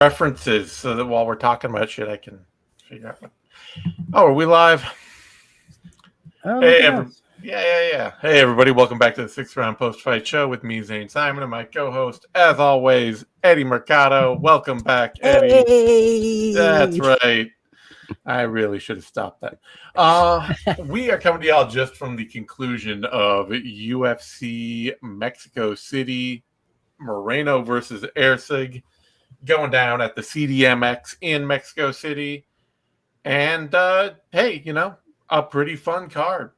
references so that while we're talking about shit, I can figure out what. Oh, are we live? Hey, yeah. Hey, everybody. Welcome back to the 6th Round Post-Fight Show with me, Zane Simon, and my co-host, as always, Eddie Mercado. Welcome back, Eddie. Hey! That's right. I really should have stopped that. We are coming to y'all just from the conclusion of UFC Mexico City, Moreno versus Erceg, going down at the CDMX in Mexico City. And hey, a pretty fun card.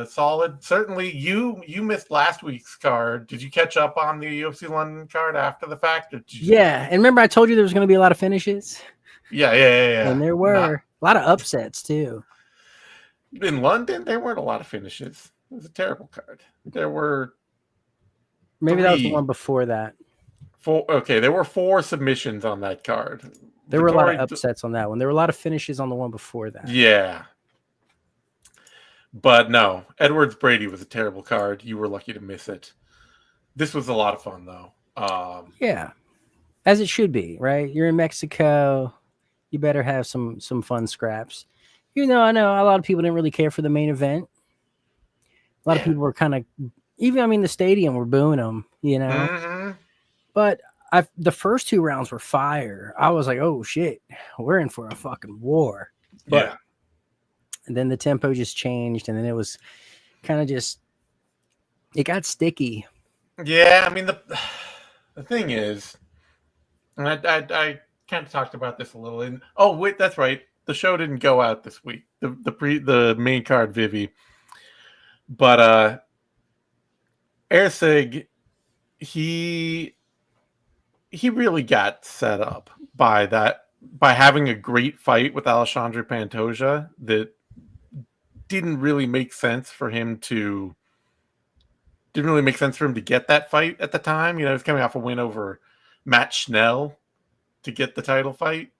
Solid. Certainly, you missed last week's card. Did you catch up on the UFC London card after the fact? Yeah, and remember I told you there was going to be a lot of finishes? Yeah. And there were a lot of upsets, too. In London, there weren't a lot of finishes. It was a terrible card. There were Maybe that was the one before that. There were 4 submissions on that card. There were a lot of upsets on that one. There were a lot of finishes on the one before that. Yeah. But no, Edwards Brady was a terrible card. You were lucky to miss it. This was a lot of fun, though. Yeah, as it should be, right? You're in Mexico. You better have some fun scraps. I know a lot of people didn't really care for the main event. A lot of people were kind of, the stadium were booing them, Mm-hmm. But the first 2 rounds were fire. I was like, oh, shit, we're in for a fucking war. But and then the tempo just changed, and then it was kind of just, it got sticky. Yeah, the thing is, and I kind of talked about this a little. Wait, that's right. The show didn't go out this week. The main card, Vivi. But Erceg, he really got set up by having a great fight with Alexandre Pantoja that didn't really make sense for him to get that fight at the time. He was coming off a win over Matt Schnell to get the title fight.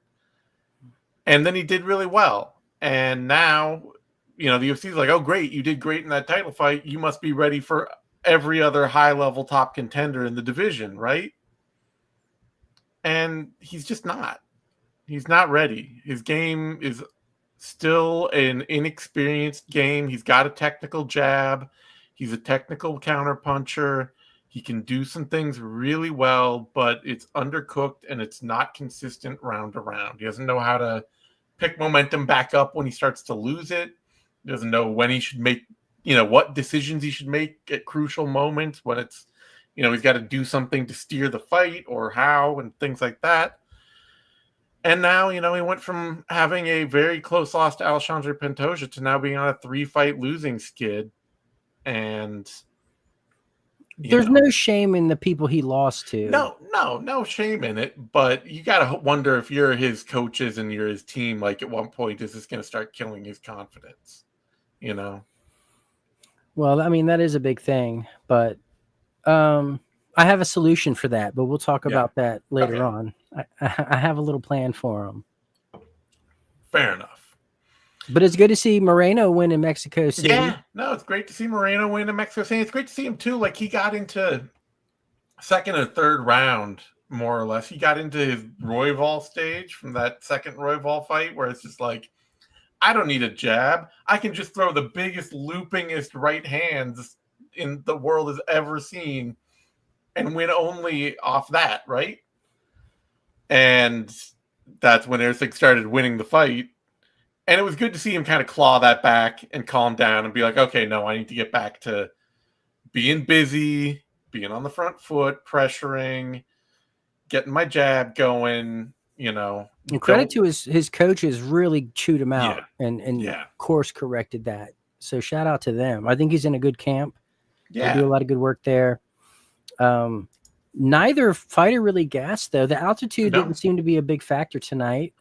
And then he did really well. And now, the UFC's like, oh, great, you did great in that title fight. You must be ready for every other high-level top contender in the division, right? And he's just not. He's not ready. His game is still an inexperienced game. He's got a technical jab. He's a technical counterpuncher. He can do some things really well, but it's undercooked and it's not consistent round to round. He doesn't know how to pick momentum back up when he starts to lose it. He doesn't know when he should make, what decisions he should make at crucial moments, when it's, he's got to do something to steer the fight or how and things like that. And now, he went from having a very close loss to Alexandre Pantoja to now being on a 3-fight losing skid. And there's no shame in the people he lost to. No shame in it. But you got to wonder, if you're his coaches and you're his team, like, at what point is this going to start killing his confidence? Well, that is a big thing. But I have a solution for that. But we'll talk about that later on. I have a little plan for him. Fair enough. But it's good to see Moreno win in Mexico City. Yeah, no, it's great to see Moreno win in Mexico City. It's great to see him, too. Like, he got into 2nd or 3rd round, more or less. He got into his Royval stage from that second Royval fight, where it's just like, I don't need a jab. I can just throw the biggest, loopingest right hands in the world has ever seen and win only off that, right? And that's when Erceg started winning the fight. And it was good to see him kind of claw that back and calm down and be like, okay, no, I need to get back to being busy, being on the front foot, pressuring, getting my jab going, And credit to his coaches, really chewed him out and course corrected that. So shout out to them. I think he's in a good camp. Yeah. They do a lot of good work there. Neither fighter really gassed, though. The altitude didn't seem to be a big factor tonight.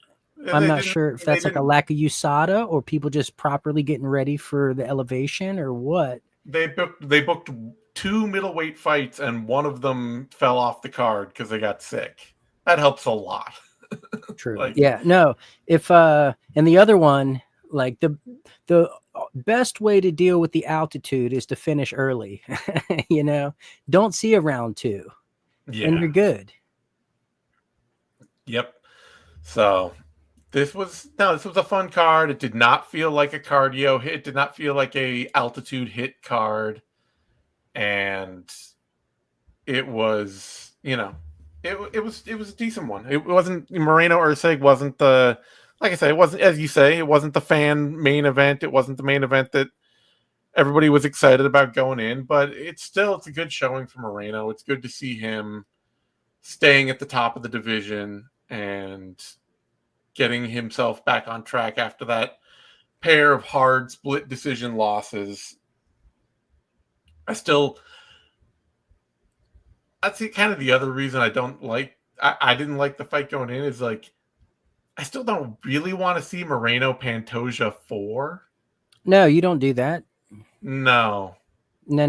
I'm not sure if that's like a lack of USADA or people just properly getting ready for the elevation or what. They booked 2 middleweight fights, and one of them fell off the card because they got sick. That helps a lot. True. If and the other one, like the best way to deal with the altitude is to finish early. Don't see a round 2. And you're good. Yep. So this was a fun card. It did not feel like a cardio hit. It did not feel like a altitude hit card, and it was it was a decent one. It wasn't Moreno Erceg wasn't the like I said, it wasn't, as you say, it wasn't the fan main event. It wasn't the main event that everybody was excited about going in, but it's a good showing for Moreno. It's good to see him staying at the top of the division and getting himself back on track after that pair of hard split decision losses. That's kind of the other reason I didn't like the fight going in is like, I still don't really want to see Moreno Pantoja 4. No, you don't do that. No. No.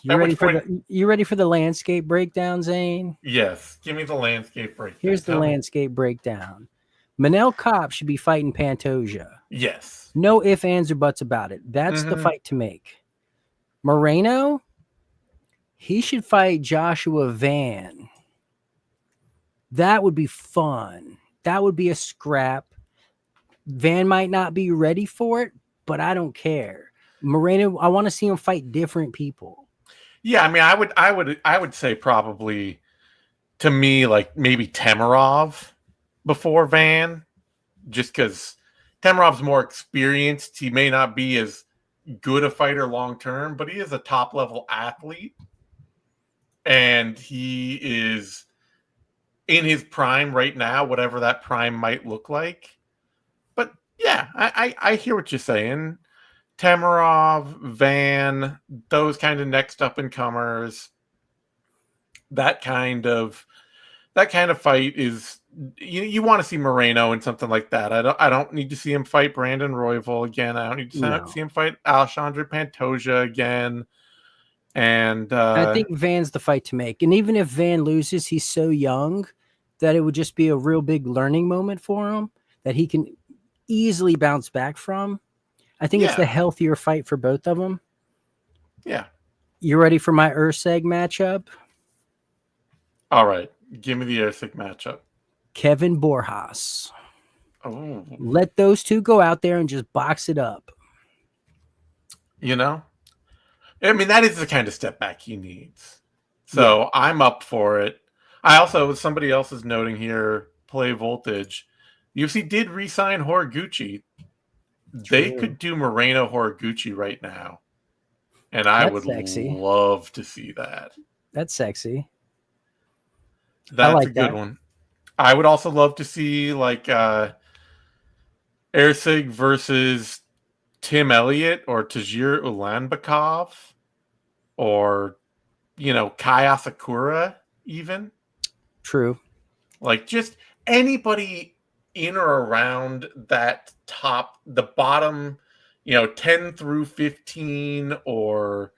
You ready for the landscape breakdown, Zane? Yes. Give me the landscape breakdown. Here's the landscape breakdown. Manel Kopp should be fighting Pantoja. Yes. No ifs, ands, or buts about it. That's the fight to make. Moreno, he should fight Joshua Van. That would be fun. That would be a scrap. Van might not be ready for it, but I don't care. Moreno, I want to see him fight different people. Yeah, I mean, I would say probably, to me, like maybe Temerov before Van, just because Temerov's more experienced. He may not be as good a fighter long term, but he is a top level athlete, and he is in his prime right now, whatever that prime might look like. But yeah, I hear what you're saying. Temerov, Van, those kind of next up and comers. That kind of fight is you want to see Moreno in something like that. I don't need to see him fight Brandon Royval again. I don't need to see him fight Alexandre Pantoja again. And I think Van's the fight to make. And even if Van loses, he's so young that it would just be a real big learning moment for him that he can easily bounce back from. I think it's the healthier fight for both of them. Yeah. You ready for my Erceg matchup? All right. Give me the Erceg matchup. Kevin Borjas. Oh. Let those two go out there and just box it up. You know? I mean, that is the kind of step back he needs. So I'm up for it. I also, somebody else is noting here, Play Voltage. UFC did re-sign Horiguchi. They could do Moreno Horiguchi right now. And I would love to see that. That's sexy. That's a good one. I would also love to see like Erceg versus Tim Elliott or Tajir Ulanbekov or, Kai Asakura even. True. Like just anybody in or around that the bottom, 10 through 15 or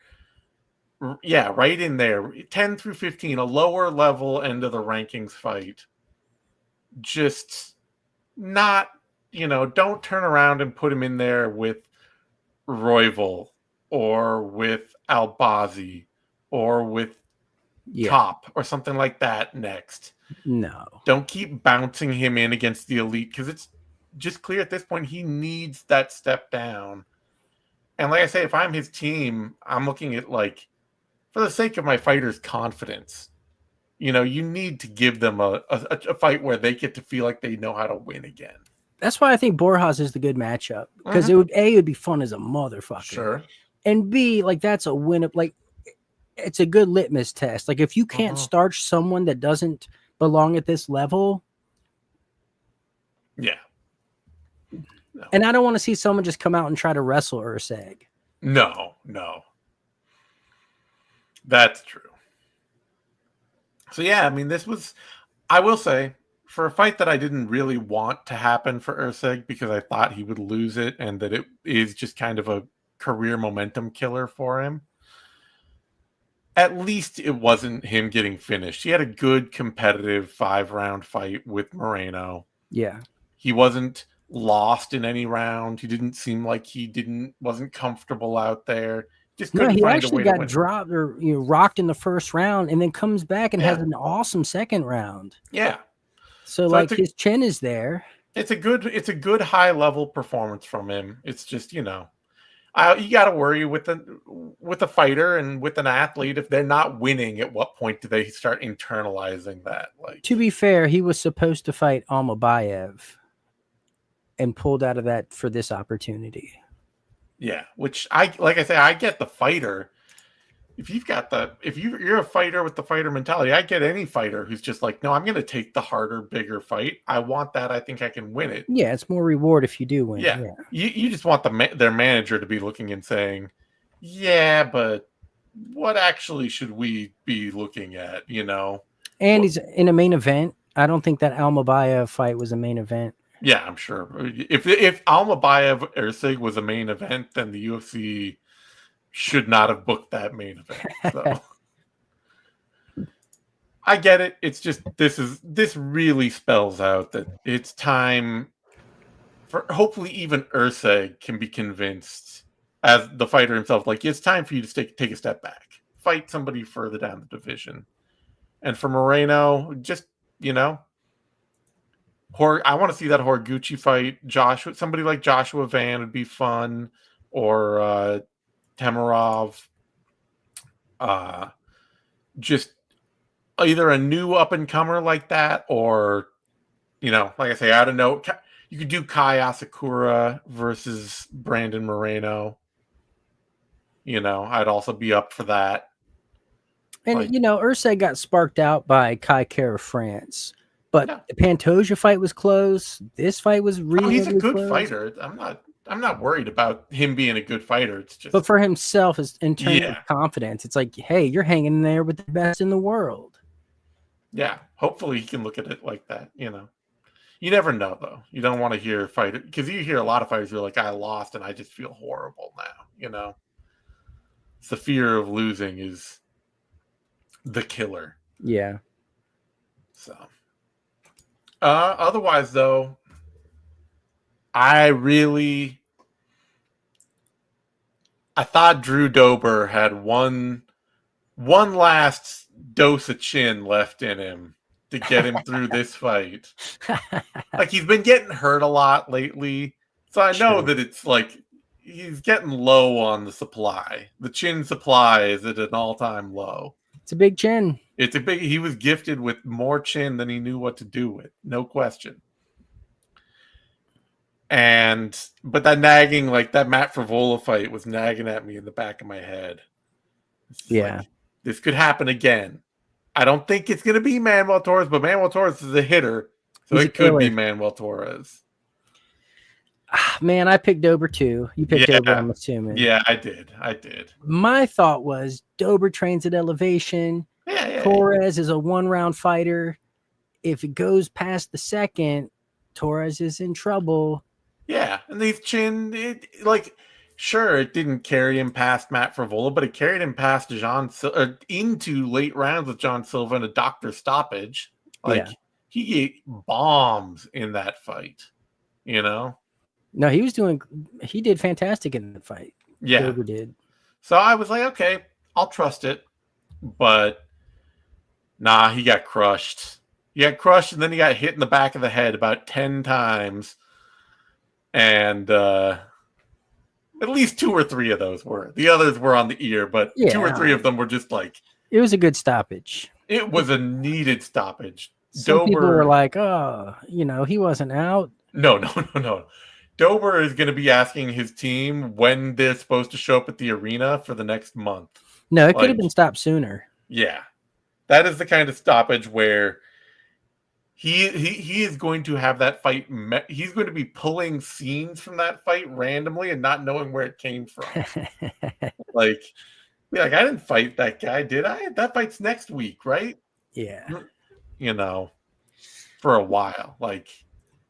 right in there, 10 through 15, a lower level end of the rankings fight. Just not, don't turn around and put him in there with Royval or with Albazi or with Top or something like that next. No. Don't keep bouncing him in against the elite because it's just clear at this point he needs that step down. And like I say, if I'm his team, I'm looking at like, for the sake of my fighters' confidence, you need to give them a fight where they get to feel like they know how to win again. That's why I think Borjas is the good matchup because it would be fun as a motherfucker. Sure. And B, like that's a win. Like it's a good litmus test. Like if you can't starch someone that doesn't belong at this level. Yeah. No. And I don't want to see someone just come out and try to wrestle Erceg. No. That's true. So yeah, I mean, I will say, for a fight that I didn't really want to happen for Erceg because I thought he would lose it and that it is just kind of a career momentum killer for him. At least it wasn't him getting finished. He had a good competitive 5-round fight with Moreno. Yeah. He wasn't lost in any round. He didn't seem like wasn't comfortable out there. Just couldn't find a way to win. He actually got dropped or rocked in the first round and then comes back and has an awesome second round. Yeah. So, So like, his chin is there. it's a good high level performance from him. It's just, you know, you got to worry with a fighter and with an athlete, if they're not winning, at what point do they start internalizing that? Like, To be fair, he was supposed to fight Almabayev and pulled out of that for this opportunity. yeah, which like I say, I get the fighter. If you're a fighter with the fighter mentality, I get any fighter who's just like, no, I'm going to take the harder, bigger fight. I want that. I think I can win it. Yeah, it's more reward if you do win. Yeah. You just want their manager to be looking and saying, yeah, but what actually should we be looking at, you know? And he's in a main event. I don't think that Almabayev fight was a main event. Yeah, I'm sure. If Almabayev Erceg was a main event, then the UFC should not have booked that main event. So I get it. It's just this really spells out that it's time for, hopefully even Erceg can be convinced as the fighter himself, like, it's time for you to take a step back, fight somebody further down the division. And for Moreno, just, you know, I want to see that Horiguchi fight. Somebody like Joshua Van would be fun, or Temerov. Just either a new up and comer like that, or, you know, like I say, I don't know. You could do Kai Asakura versus Brandon Moreno. You know, I'd also be up for that. And, Like, you know, Erceg got sparked out by Kai Kara France. But yeah, the Pantoja fight was close. This fight was really he's a good close. fighter. I'm not worried about him being a good fighter. It's just, but for himself, in terms of confidence, it's like, hey, you're hanging in there with the best in the world. Yeah, hopefully he can look at it like that. You know, you never know though. You don't want to hear fighter, because you hear a lot of fighters who are like, I lost and I just feel horrible now. You know, it's the fear of losing is the killer. Yeah. So, otherwise though, I thought Drew Dober had one last dose of chin left in him to get him through this fight. Like, he's been getting hurt a lot lately, so I know that it's like he's getting low on the supply. The chin supply is at an all-time low. It's a big chin. He was gifted with more chin than he knew what to do with, no question. But that nagging, like that Matt Frivola fight was nagging at me in the back of my head. Yeah. Like, this could happen again. I don't think it's going to be Manuel Torres, but Manuel Torres is a hitter, so it could be Manuel Torres. Man, I picked Dober too. You picked Dober, I'm assuming. Yeah, I did. My thought was Dober trains at elevation. Torres is a one-round fighter. If it goes past the second, Torres is in trouble. Yeah, and these sure, it didn't carry him past Matt Frivola, but it carried him past into late rounds with John Silva and a doctor stoppage. He ate bombs in that fight, you know? No, he did fantastic in the fight. Yeah. Dober did. So I was like, okay, I'll trust it. But nah, he got crushed. He got crushed, and then he got hit in the back of the head about 10 times. And at least 2 or 3 of those were. The others were on the ear, but 2 or 3 of them were just like... It was a good stoppage. It was a needed stoppage. Some people were like, oh, he wasn't out. No. Dober is going to be asking his team when they're supposed to show up at the arena for the next month. No, it could have been stopped sooner. Yeah. That is the kind of stoppage where he is going to have that fight. He's going to be pulling scenes from that fight randomly and not knowing where it came from. I didn't fight that guy, did I? That fight's next week, right? Yeah. For a while.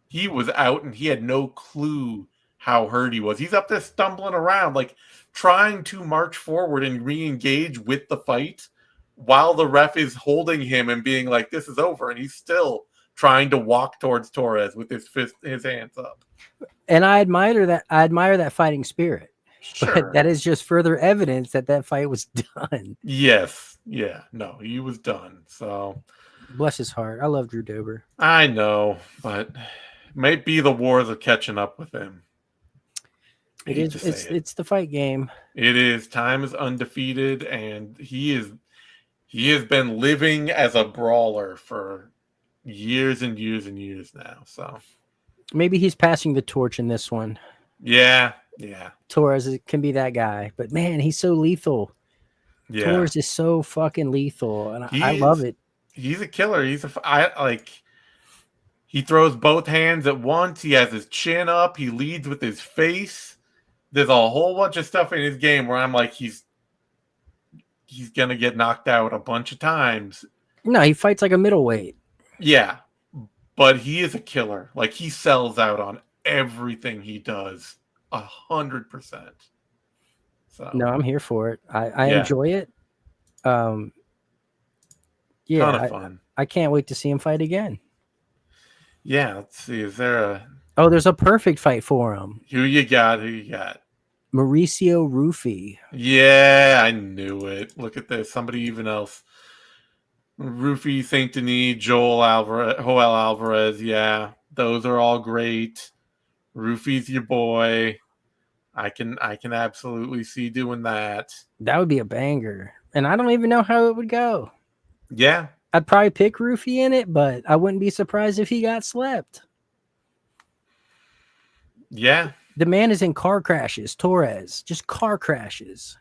He was out and he had no clue how hurt he was. He's up there stumbling around, trying to march forward and re-engage with the fight while the ref is holding him and being like, this is over. And he's still trying to walk towards Torres with his hands up. And I admire that fighting spirit. Sure. But that is just further evidence that fight was done. Yes. Yeah. No, he was done. So Bless his heart. I love Drew Dober. I know, but might be the wars of catching up with him. It Hate is. to say it. It's the fight game. It is. Time is undefeated, and he has been living as a brawler for years and years and years now. So Maybe he's passing the torch in this one. yeah. Torres can be that guy, but man, he's so lethal. Yeah. Torres is so fucking lethal, and I He love is- it. He's a killer. He throws both hands at once. He has his chin up. He leads with his face. There's a whole bunch of stuff in his game where I'm like, he's gonna get knocked out a bunch of times. No, he fights like a middleweight. Yeah, but he is a killer. Like, he sells out on everything he does 100%. So No, I'm here for it. I Yeah. enjoy it. ton Yeah, of fun. I can't wait to see him fight again. Yeah, let's see. Is there a Oh, there's a perfect fight for him. who you got? Who you got? Mauricio Rufy. Yeah, I knew it. Look at this. Somebody even else. Rufy, Saint Denis, Joel Alvarez. Yeah, those are all great. Rufy's your boy. I can absolutely see doing that. That would be a banger. And I don't even know how it would go. Yeah, I'd probably pick Rufy in it, but I wouldn't be surprised if he got slept. yeah. The man is in car crashes. Torres, just car crashes.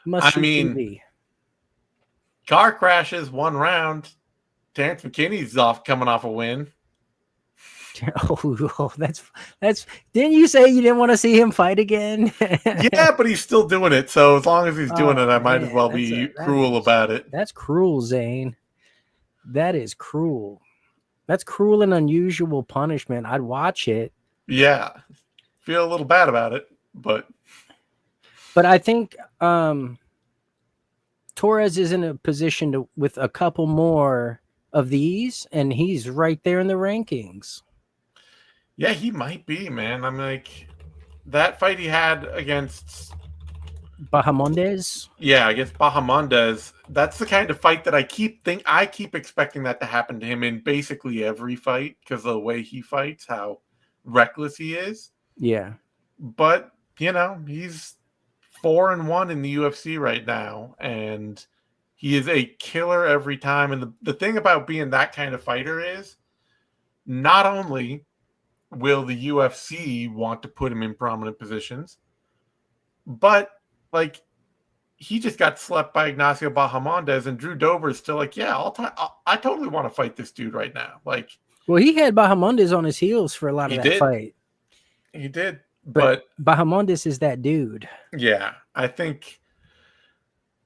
Must I mean, TV. Car crashes 1 round. Terrence McKinney's coming off a win. Oh, that's. Didn't you say you didn't want to see him fight again? Yeah, but he's still doing it. So as long as he's doing it, I might as man, well be cruel about it. That's cruel, Zane. That is cruel. That's cruel and unusual punishment. I'd watch it. Yeah, feel a little bad about it, but I think Torres is in a position to with a couple more of these, and he's right there in the rankings. yeah, he might be, man. I'm like, that fight he had against Bahamondes. against Bahamondes. That's the kind of fight that I keep expecting that to happen to him in basically every fight because of the way he fights, how reckless he is. Yeah. But he's 4-1 in the UFC right now, and he is a killer every time. And the thing about being that kind of fighter is not only will the UFC want to put him in prominent positions, but like, he just got slept by Ignacio Bahamondes, and Drew Dober is still like, yeah, I totally want to fight this dude right now. Like, well, he had Bahamondes on his heels for a lot of that fight. He did, but Bahamondes is that dude. Yeah, I think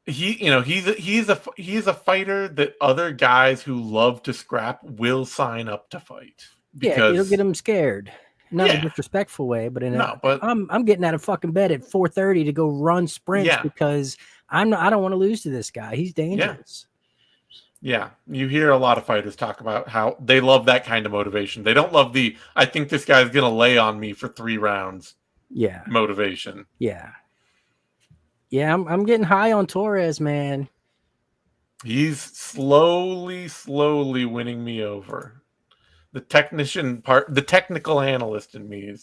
he's a fighter that other guys who love to scrap will sign up to fight. Because it'll get him scared. Not in a disrespectful way, but I'm getting out of fucking bed at 4:30 to go run sprints because I don't want to lose to this guy. He's dangerous. Yeah, you hear a lot of fighters talk about how they love that kind of motivation. They don't love I think this guy's gonna lay on me for 3 rounds. Yeah, motivation. Yeah, I'm getting high on Torres, man. He's slowly winning me over. The technical analyst in me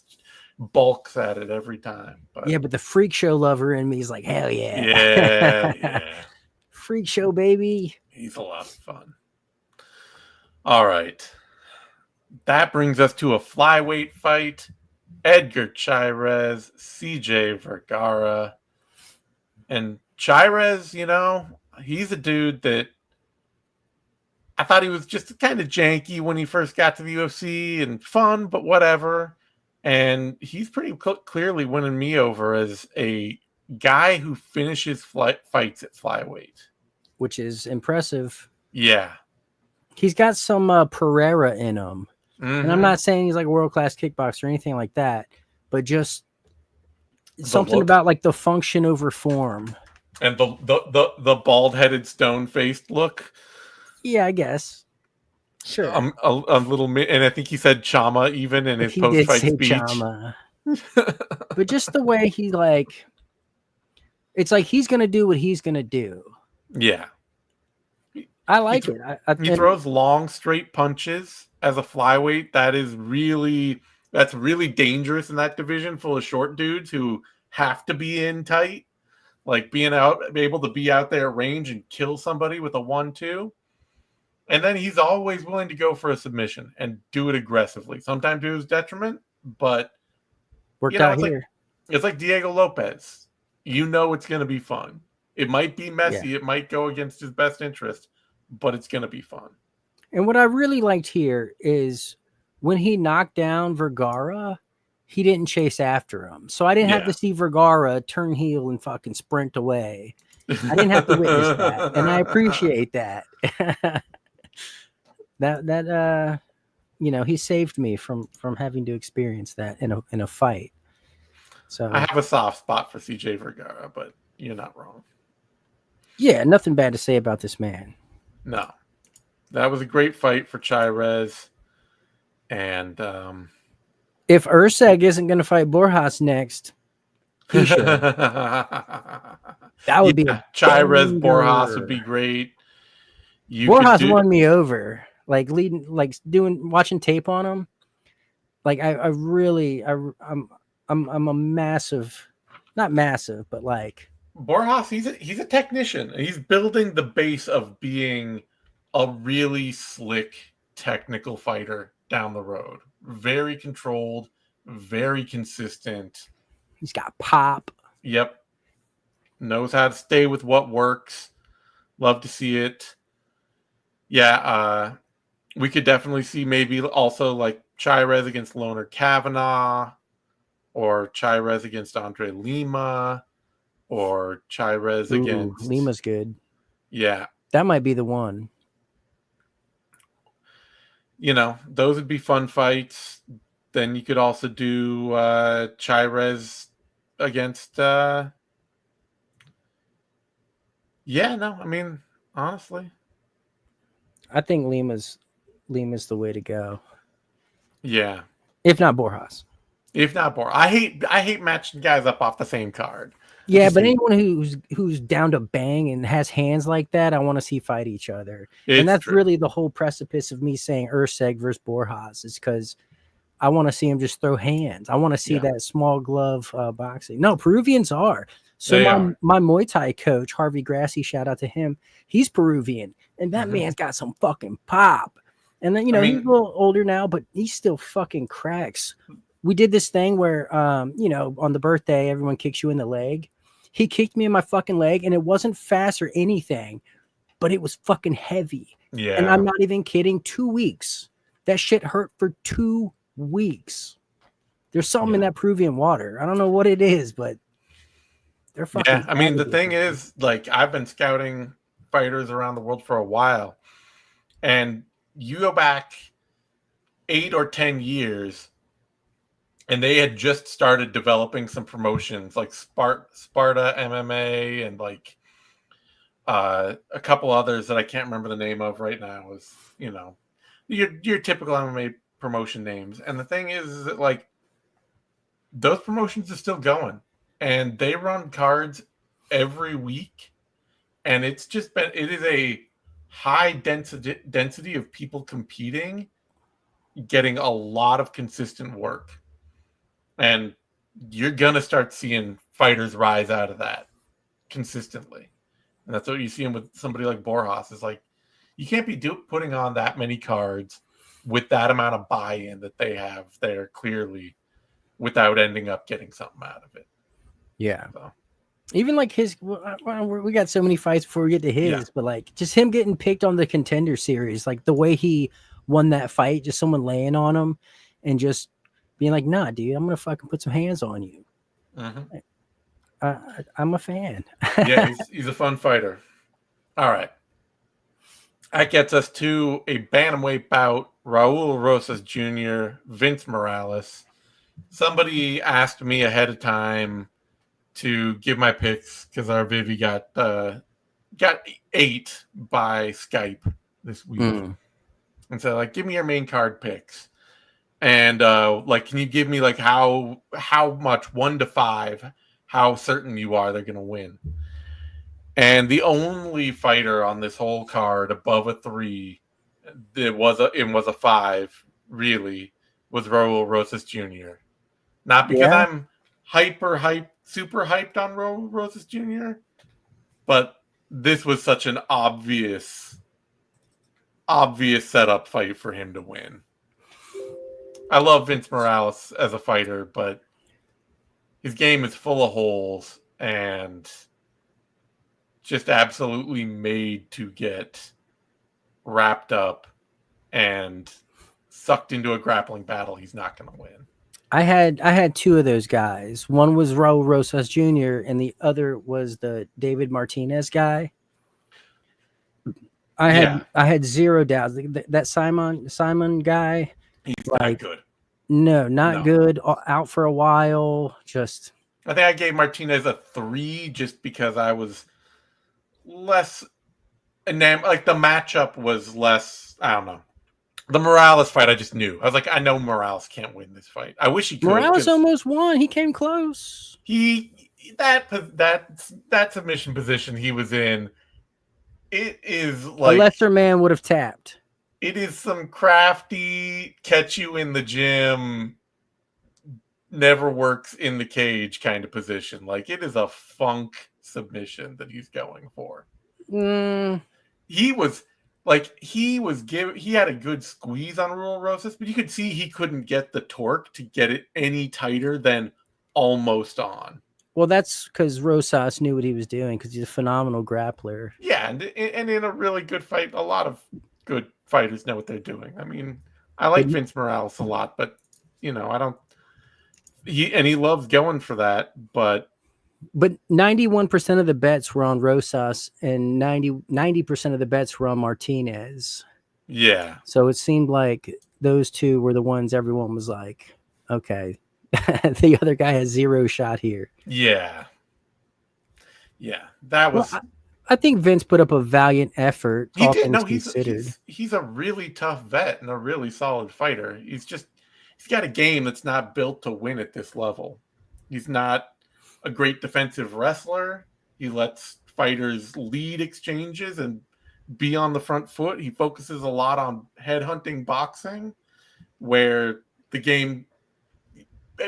bulks at it every time. But the freak show lover in me is like, hell yeah. Yeah. Freak show, baby. He's a lot of fun. All right. That brings us to a flyweight fight. Edgar Chairez, CJ Vergara. And Chairez, he's a dude that I thought he was just kind of janky when he first got to the UFC and fun, but whatever. And he's pretty clearly winning me over as a guy who finishes fights at flyweight, which is impressive. Yeah. He's got some Pereira in him. Mm-hmm. And I'm not saying he's like a world-class kickboxer or anything like that, but just something about like the function over form. And the bald-headed, stone-faced look. Yeah, I guess. Sure. A little, and I think he said Chama even in his post-fight speech. Chama. But just the way he it's like he's gonna do what he's gonna do. Yeah. I like it. He throws long, straight punches as a flyweight. That's really dangerous in that division full of short dudes who have to be in tight, like be able to be out there at range and kill somebody with a 1-2. And then he's always willing to go for a submission and do it aggressively, sometimes to his detriment, but worked out it's here. It's like Diego Lopez. It's going to be fun. It might be messy. Yeah. It might go against his best interest, but it's going to be fun. And what I really liked here is when he knocked down Vergara, he didn't chase after him. So I didn't have to see Vergara turn heel and fucking sprint away. I didn't have to witness that. And I appreciate that. that he saved me from having to experience that in a fight. So I have a soft spot for CJ Vergara, but you're not wrong. Yeah, nothing bad to say about this man. No. That was a great fight for Chairez. And if Erceg isn't going to fight Boros next, he should. That would be a Chairez Boros would be great. Boros won me over. Like watching tape on him. Like I'm a massive, not massive, but like Boros, he's a technician. He's building the base of being a really slick technical fighter down the road. Very controlled, very consistent. He's got pop. Yep. Knows how to stay with what works. Love to see it. Yeah, we could definitely see maybe also like Chairez against Loner Kavanaugh, or Chairez against Andre Lima, or Chairez against Lima's good. Yeah. That might be the one. Those would be fun fights. Then you could also do Chairez against honestly, I think Lima's the way to go. Yeah. If not Boros. I hate matching guys up off the same card. Yeah, but anyone who's down to bang and has hands like that, I want to see fight each other. And that's true. Really the whole precipice of me saying Erceg versus Boros is because I want to see him just throw hands. I want to see that small glove boxing. No, Peruvians are. So my Muay Thai coach, Harvey Grassi, shout out to him. He's Peruvian, and that man's got some fucking pop. And then, he's a little older now, but he still fucking cracks. We did this thing where, on the birthday, everyone kicks you in the leg. He kicked me in my fucking leg, and it wasn't fast or anything, but it was fucking heavy. Yeah. And I'm not even kidding. 2 weeks. That shit hurt for 2 weeks. There's something in that Peruvian water. I don't know what it is, but they're fucking. Yeah, the thing is, like, I've been scouting fighters around the world for a while, and you go back 8 or 10 years, and they had just started developing some promotions like Sparta MMA and like a couple others that I can't remember the name of right now. Is your typical MMA promotion names. And the thing is that like those promotions are still going, and they run cards every week, and it is a high density of people competing, getting a lot of consistent work. And you're going to start seeing fighters rise out of that consistently. And that's what you see with somebody like Boros. Is like, you can't be putting on that many cards with that amount of buy-in that they have there clearly without ending up getting something out of it. Yeah. So. Even like his, we got so many fights before we get to his, but like just him getting picked on the Contender Series, like the way he won that fight, just someone laying on him and just being like, nah, dude, I'm going to fucking put some hands on you. Mm-hmm. I'm a fan. Yeah, he's a fun fighter. All right. That gets us to a bantamweight bout. Raul Rosas Jr., Vince Morales. Somebody asked me ahead of time to give my picks because our Vivi got 8 by Skype this week. And so, like, give me your main card picks. And can you give me like how much 1 to 5, how certain you are they're gonna win? And the only fighter on this whole card above a 3, it was a 5, really, was Raul Rosas Jr. Not because Yeah. I'm super hyped on Raul Rosas Jr., but this was such an obvious setup fight for him to win. I love Vince Morales as a fighter, but his game is full of holes and just absolutely made to get wrapped up and sucked into a grappling battle he's not going to win. I had 2 of those guys. One was Raul Rosas Jr. and the other was the David Martinez guy. I had 0 doubts. That Simon guy, he's like, not good. No, good. Out for a while. Just, I think I gave Martinez a 3 just because I was less enamored. Like, the matchup was less. I don't know. The Morales fight, I just knew. I was like, I know Morales can't win this fight. I wish he could. Morales almost won. He came close. That submission position he was in, it is like a lesser man would have tapped. It is some crafty, catch you in the gym, never works in the cage kind of position. Like, it is a funk submission that he's going for. He had a good squeeze on Raul Rosas, but you could see he couldn't get the torque to get it any tighter than almost on. Well, that's because Rosas knew what he was doing because he's a phenomenal grappler. Yeah, and in a really good fight, a lot of good fighters know what they're doing. I mean, I like Vince Morales a lot, but I don't. He loves going for that, but 91% of the bets were on Rosas, and 90% of the bets were on Martinez. Yeah. So it seemed like those 2 were the ones everyone was like, okay, the other guy has 0 shot here. Yeah. That was. Well, I think Vince put up a valiant effort. He did. No, he's a really tough vet and a really solid fighter. He's got a game that's not built to win at this level. He's not a great defensive wrestler. He lets fighters lead exchanges and be on the front foot. He focuses a lot on headhunting boxing, where the game,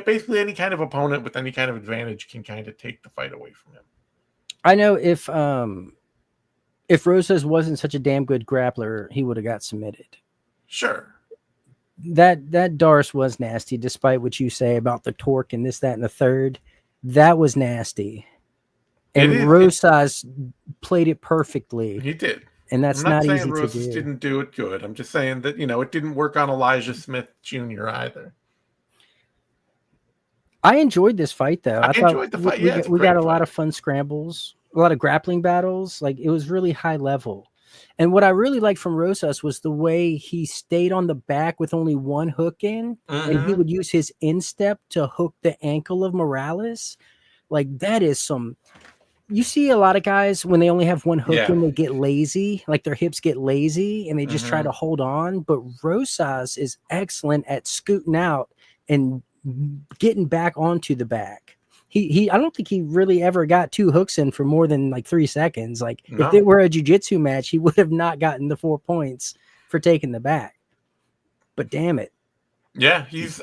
basically any kind of opponent with any kind of advantage can kind of take the fight away from him. I know if Rosas wasn't such a damn good grappler, he would have got submitted. Sure. That Doris was nasty, despite what you say about the torque and this, that, and the third. That was nasty. And Rosas played it perfectly. He did. And that's not easy to do. Rosas didn't do it good. I'm just saying that, it didn't work on Elijah Smith Jr. either. I enjoyed this fight, though. I enjoyed the fight. We got a lot of fun scrambles, a lot of grappling battles. Like, it was really high level. And what I really liked from Rosas was the way he stayed on the back with only 1 hook in, and he would use his instep to hook the ankle of Morales. Like, that is some. You see a lot of guys when they only have 1 hook in, they get lazy, like their hips get lazy, and they just try to hold on. But Rosas is excellent at scooting out and getting back onto the back. I don't think he really ever got 2 hooks in for more than like 3 seconds. Like, if it were a jiu-jitsu match, he would have not gotten the 4 points for taking the back. But damn it. Yeah, he is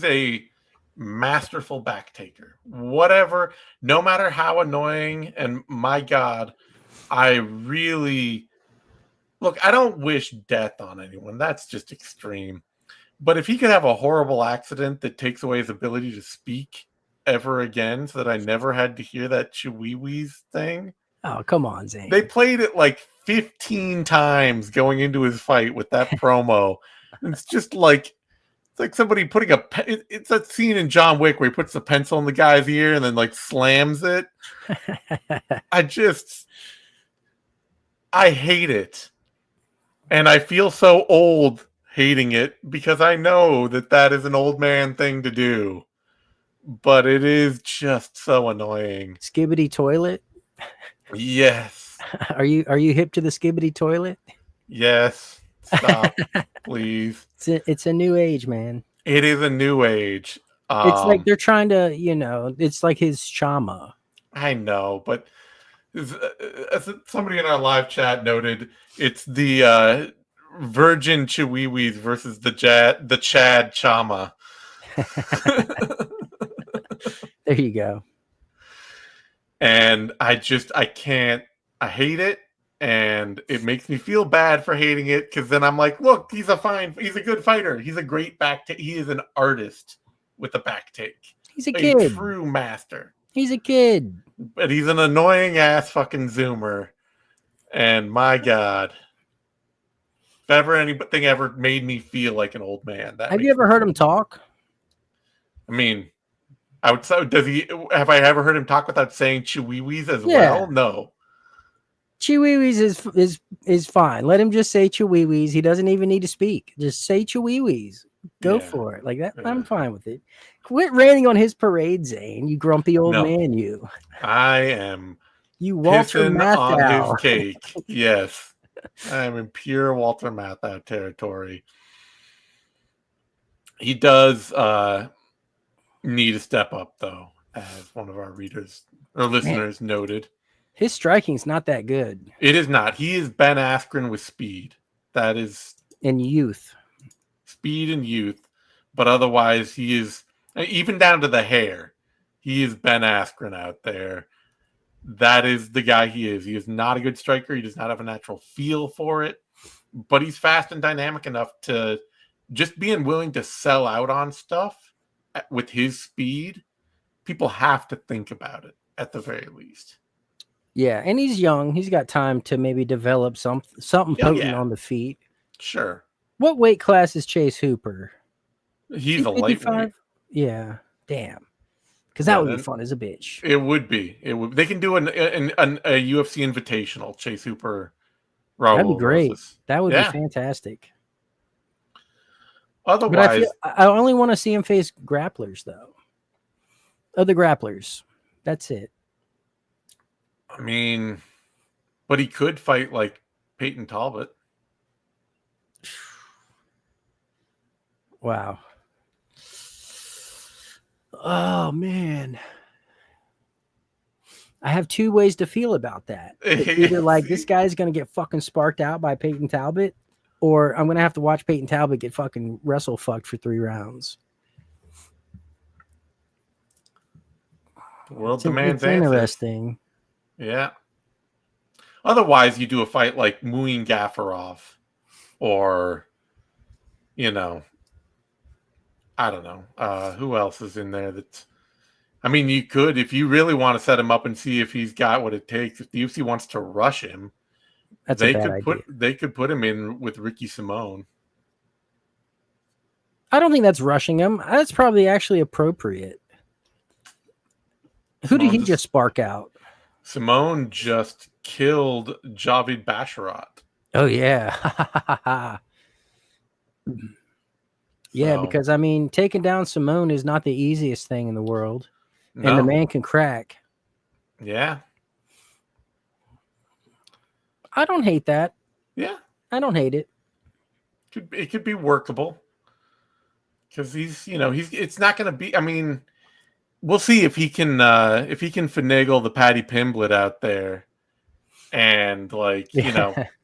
a masterful back taker. Whatever, no matter how annoying, and my God, I really look, I don't wish death on anyone. That's just extreme. But if he could have a horrible accident that takes away his ability to speak ever again, so that I never had to hear that chihuihuis thing. Oh, come on, Zane. They played it like 15 times going into his fight with that promo. It's just like, it's like somebody putting it's that scene in John Wick where he puts the pencil in the guy's ear and then like slams it. I hate it. And I feel so old hating it because I know that is an old man thing to do. But it is just so annoying. Skibbity toilet? Yes. Are you hip to the skibbity toilet? Yes. Stop, please. It's a new age, man. It is a new age. It's like they're trying to, it's like his chama. I know, but As somebody in our live chat noted, it's the Virgin Chihuahuas versus the Chad Chama. There you go. And I can't. I hate it, and it makes me feel bad for hating it because then I'm like, look, he's a good fighter. He's a great back take. He is an artist with a back take. He's a kid. True master. He's a kid. But he's an annoying ass fucking zoomer. And my God. If ever anything ever made me feel like an old man. Have you ever heard him talk? I mean, I would say, have I ever heard him talk without saying chihuahuas as well? No. Chihuahuas is fine. Let him just say chihuahuas. He doesn't even need to speak. Just say chihuahuas. Go for it. Like that. Yeah. I'm fine with it. Quit raining on his parade, Zane. You grumpy old man, you. I am. You Walter Matthau on his cake. Yes. I am in pure Walter Matthau territory. He does need to step up, though, as one of our readers or listeners noted. His striking's not that good. It is not. He is Ben Askren with speed. That is in youth. Speed and youth. But otherwise, he is, even down to the hair, he is Ben Askren out there. That is the guy he is. He is not a good striker. He does not have a natural feel for it. But he's fast and dynamic enough to just being willing to sell out on stuff with his speed. People have to think about it at the very least. Yeah, and he's young. He's got time to maybe develop something potent on the feet. Sure. What weight class is Chase Hooper? He's a lightweight. Yeah. Damn. Because that would be fun as a bitch. It would be. It would. They can do a UFC Invitational. Chase Hooper. Raul That'd be great. Rosas. That would be fantastic. Otherwise, I only want to see him face grapplers, though. Other grapplers. That's it. I mean, but he could fight like Peyton Talbot. Wow. Oh, man. I have two ways to feel about that. Either like this guy's going to get fucking sparked out by Peyton Talbot, or I'm going to have to watch Peyton Talbot get fucking wrestle fucked for 3 rounds. The world demands answers. Interesting. Yeah. Otherwise, you do a fight like Muin Gafarov or, I don't know. Who else is in there? I mean, you could, if you really want to set him up and see if he's got what it takes. If the UFC wants to rush him, they could put him in with Ricky Simone. I don't think that's rushing him. That's probably actually appropriate. Who did he just spark out? Simone just killed Javid Basharat. Oh, yeah. Yeah, because, I mean, taking down Simone is not the easiest thing in the world. No. And the man can crack. Yeah. I don't hate that. Yeah. I don't hate it. It could be workable. Because it's not going to be, I mean, we'll see if he can finagle the Paddy Pimblett out there. And,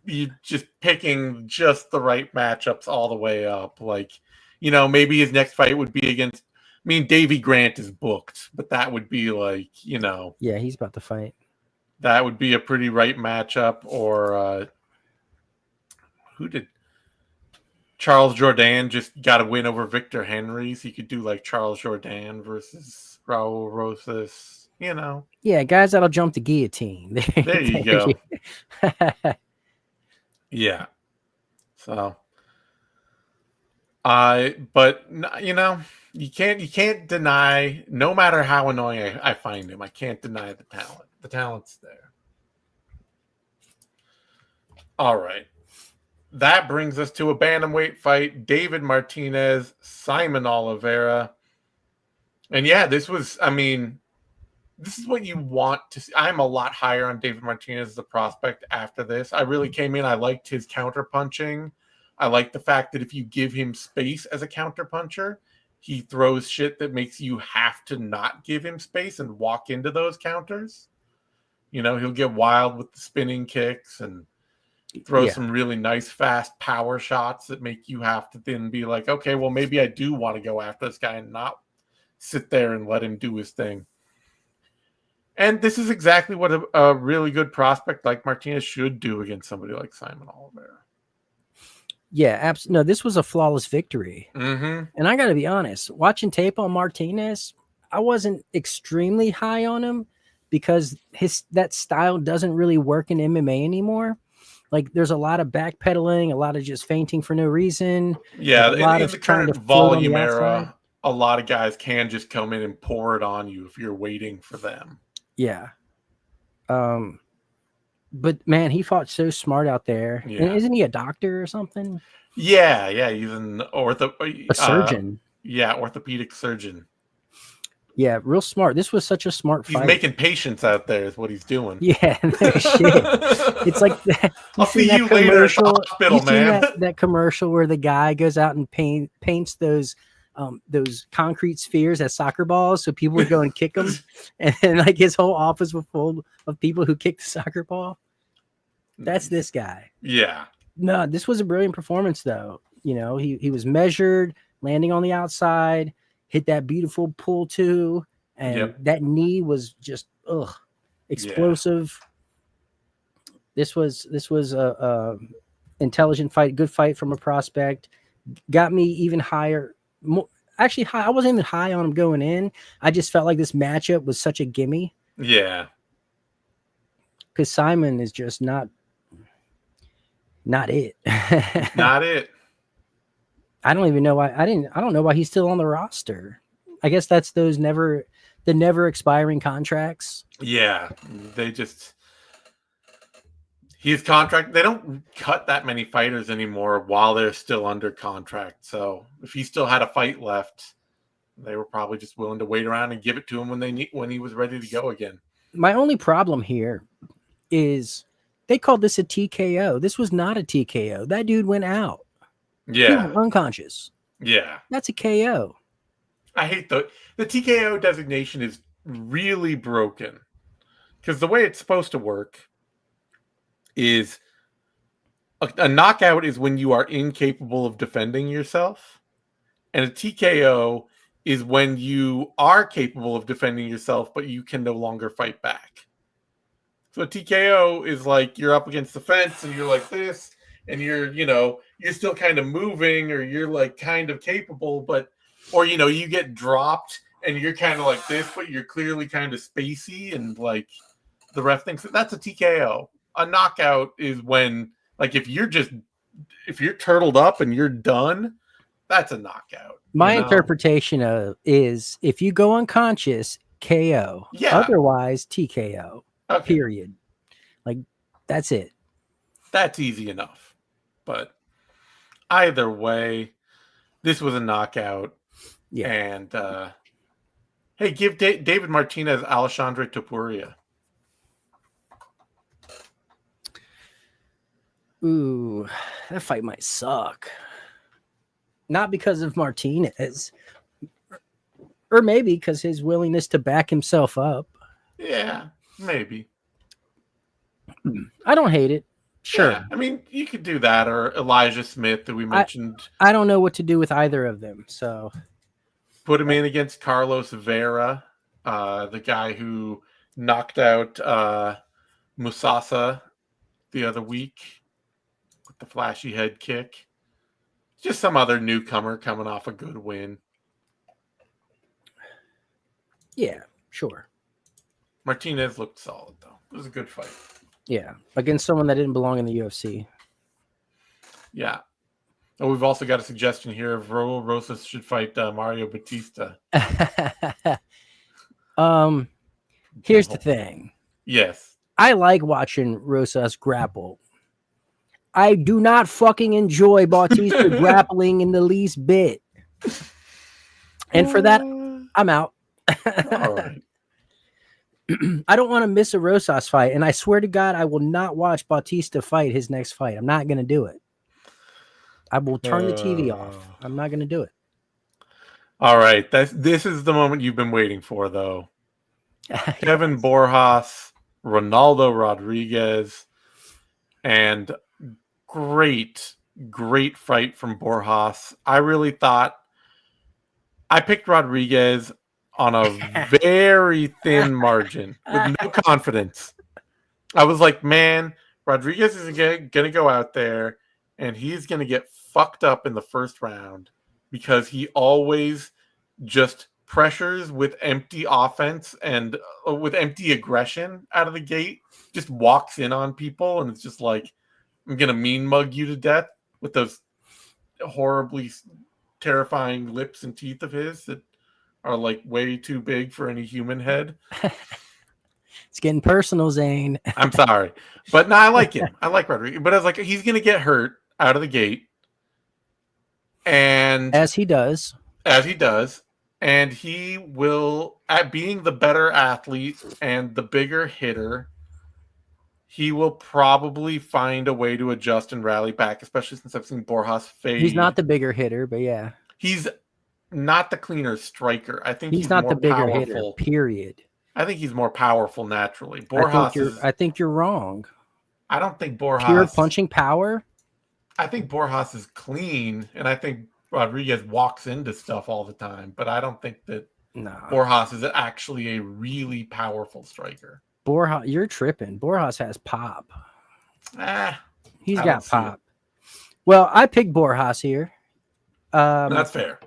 you just picking just the right matchups all the way up. Maybe his next fight would be against, Davy Grant is booked, but that would be Yeah, he's about to fight. That would be a pretty right matchup. Or who did Charles Jourdain just got a win over Victor Henry? So you could do Charles Jourdain versus Raul Rosas. Yeah, guys that'll jump the guillotine. There you go. Yeah. So, but you can't deny. No matter how annoying I find him, I can't deny the talent. The talent's there. All right. That brings us to a bantamweight fight: David Martinez, Simon Oliveira, and this was. This is what you want to see. I'm a lot higher on David Martinez as a prospect after this. I really came in. I liked his counterpunching. I like the fact that if you give him space as a counterpuncher, he throws shit that makes you have to not give him space and walk into those counters. You know, he'll get wild with the spinning kicks and throw some really nice, fast power shots that make you have to then be like, okay, well, maybe I do want to go after this guy and not sit there and let him do his thing. And this is exactly what a really good prospect like Martinez should do against somebody like Simon Oliveira. Yeah, absolutely. No, this was a flawless victory. Mm-hmm. And I got to be honest, watching tape on Martinez, I wasn't extremely high on him because that style doesn't really work in MMA anymore. Like, there's a lot of backpedaling, a lot of just feinting for no reason. Yeah, a lot of the trying current to float on volume the era, outside. a lot of guys can just come in and pour it on you if you're waiting for them. Yeah. But man, he fought so smart out there. Yeah. And isn't he a doctor or something? Yeah, he's an A surgeon. Orthopedic surgeon. Yeah, real smart. This was such a smart fight. He's making patients out there is what he's doing. Yeah, no shit. It's like that. I'll see you later at the hospital, man. That commercial where the guy goes out and paints those concrete spheres as soccer balls so people would go and kick them, and then like his whole office was full of people who kicked the soccer ball. That's this guy. Yeah. No, this was a brilliant performance though. You know, he was measured, landing on the outside, hit that beautiful pull too, and that knee was just explosive. Yeah. This was a intelligent fight, good fight from a prospect. Got me even higher. Actually, high. I wasn't even high on him going in. I just felt like this matchup was such a gimme. Yeah, because Simon is just not it. Not it. I don't even know why. I don't know why he's still on the roster. I guess that's the never expiring contracts. Yeah, his contract. They don't cut that many fighters anymore while they're still under contract. So if he still had a fight left, they were probably just willing to wait around and give it to him when he was ready to go again. My only problem here is they called this a TKO. This was not a TKO. That dude went out. Yeah. He went unconscious. Yeah. That's a KO. I hate the TKO designation is really broken because the way it's supposed to work is a knockout is when you are incapable of defending yourself, and a TKO is when you are capable of defending yourself, but you can no longer fight back. So a TKO is like you're up against the fence and you're like this, and you're still kind of moving, or you're like kind of capable, or you get dropped and you're kind of like this, but you're clearly kind of spacey, and like the ref thinks that's a TKO. A knockout is when, like, if you're turtled up and you're done, that's a knockout. My interpretation is if you go unconscious, KO. Yeah. Otherwise, TKO. Okay. Period. Like, that's it. That's easy enough. But either way, this was a knockout. Yeah. And hey, give David Martinez Alexandre Topuria. Ooh, that fight might suck. Not because of Martinez, or maybe because his willingness to back himself up. Yeah, maybe. I don't hate it. Sure. Yeah, I mean, you could do that, or Elijah Smith that we mentioned. I don't know what to do with either of them, so put him in against Carlos Vera, the guy who knocked out Musasa the other week with the flashy head kick. Just some other newcomer coming off a good win. Yeah, sure. Martinez looked solid, though. It was a good fight. Yeah, against someone that didn't belong in the UFC. Yeah. Oh, we've also got a suggestion here of Rosas should fight Mario Batista. Here's the thing. Yes. I like watching Rosas grapple. I do not fucking enjoy Bautista grappling in the least bit. And for that, I'm out. All right. I don't want to miss a Rosas fight. And I swear to God, I will not watch Bautista fight his next fight. I'm not going to do it. I will turn the TV off. I'm not going to do it. All right. This is the moment you've been waiting for, though. Kevin Borjas Ronaldo Rodriguez, and great fight from Boros. I really thought I picked Rodriguez on a very thin margin with no confidence. I was like, man, Rodriguez is going to go out there and he's going to get fucked up in the first round because he always just pressures with empty offense and with empty aggression out of the gate, just walks in on people and it's just like, I'm going to mean mug you to death with those horribly terrifying lips and teeth of his that are like way too big for any human head. It's getting personal, Zane. I'm sorry. But no, I like him. I like Rodriguez. But I was like, he's going to get hurt out of the gate. And as he does. And he will, at being the better athlete and the bigger hitter, he will probably find a way to adjust and rally back, especially since I've seen Boros fade. He's not the bigger hitter, but yeah. He's not the cleaner striker. I think he's not more the bigger powerful. hitter, period. I think he's more powerful naturally. Boros I think you're wrong. I don't think Boros pure punching power. I think Boros is clean, and I think Rodriguez walks into stuff all the time. But I don't think that Boros is actually a really powerful striker. Boros, you're tripping. Boros has pop. He's got pop. Well, I picked Boros here. That's fair.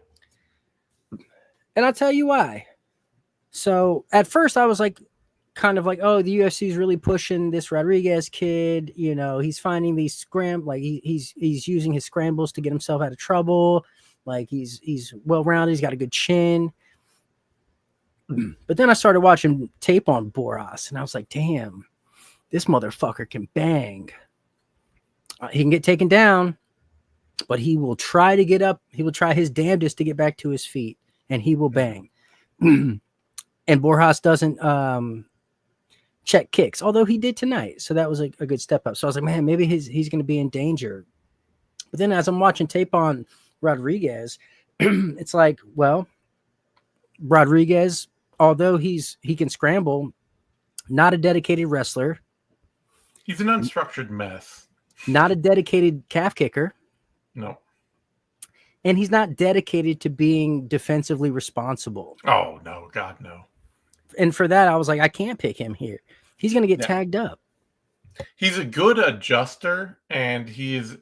And I'll tell you why. So at first I was like, kind of like, oh, the UFC is really pushing this Rodriguez kid. You know, he's finding these he's using his scrambles to get himself out of trouble. Like he's well-rounded. He's got a good chin. But then I started watching tape on Boros, and I was like, damn, this motherfucker can bang. He can get taken down, but he will try to get up. He will try his damnedest to get back to his feet, and he will bang. And Boros doesn't check kicks, although he did tonight. So that was a good step up. So I was like, man, maybe he's going to be in danger. But then as I'm watching tape on Rodriguez, it's like, well, Rodriguez, although he can scramble, not a dedicated wrestler. He's an unstructured mess. Not a dedicated calf kicker. No. And he's not dedicated to being defensively responsible. Oh, no. God, no. And for that, I was like, I can't pick him here. He's going to get tagged up. He's a good adjuster, and he's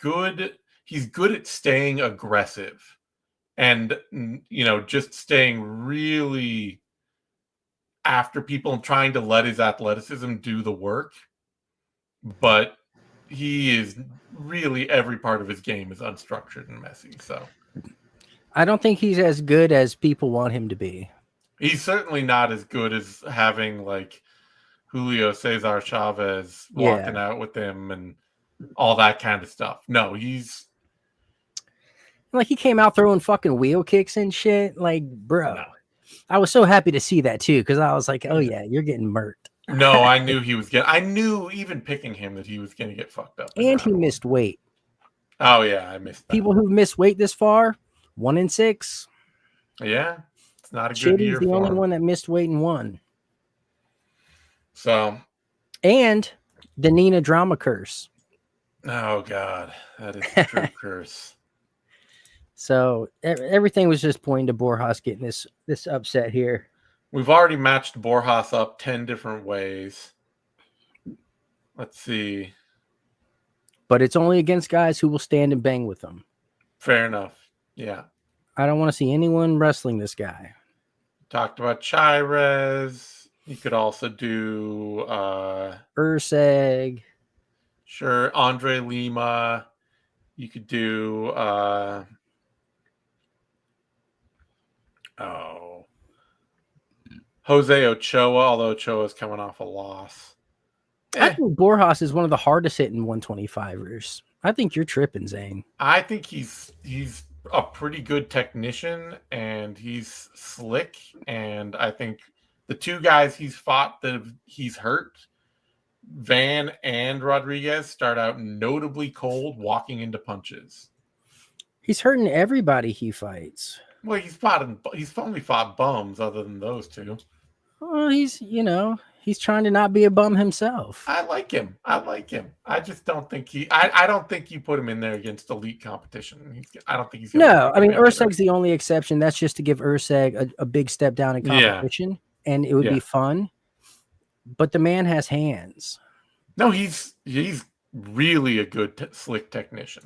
good at staying aggressive and, you know, just staying really after people and trying to let his athleticism do the work. But he is really, every part of his game is unstructured and messy. So I don't think he's as good as people want him to be. He's certainly not as good as having like Julio Cesar Chavez walking out with him and all that kind of stuff. No, he's like, he came out throwing fucking wheel kicks and shit. Like, bro, I was so happy to see that too, because I was like, oh yeah, you're getting murked. No, I knew I knew even picking him that he was going to get fucked up. And he missed weight. Oh yeah, I missed that. People who miss weight this far, 1 in 6. Yeah, it's not a good year. Chitty's the only one that missed weight and won. So, and the Nina drama curse. Oh God, that is a true curse. So everything was just pointing to Boros getting this upset here. We've already matched Boros up 10 different ways. Let's see. But it's only against guys who will stand and bang with them. Fair enough. Yeah. I don't want to see anyone wrestling this guy. Talked about Chairez. You could also do Erceg. Sure. Andre Lima. You could do Jose Ochoa, although Ochoa is coming off a loss. I think Boros is one of the hardest hitting 125ers. I think you're tripping, Zane. I think he's a pretty good technician, and he's slick. And I think the two guys he's fought that he's hurt, Van and Rodriguez, start out notably cold, walking into punches. He's hurting everybody he fights. Well, he's only fought bums other than those two. Well, he's He's trying to not be a bum himself. I like him. I just don't think I don't think you put him in there against elite competition. I don't think he's going to No, I mean, Erceg's the only exception. That's just to give Erceg a big step down in competition, and it would be fun. But the man has hands. No, he's really a good slick technician.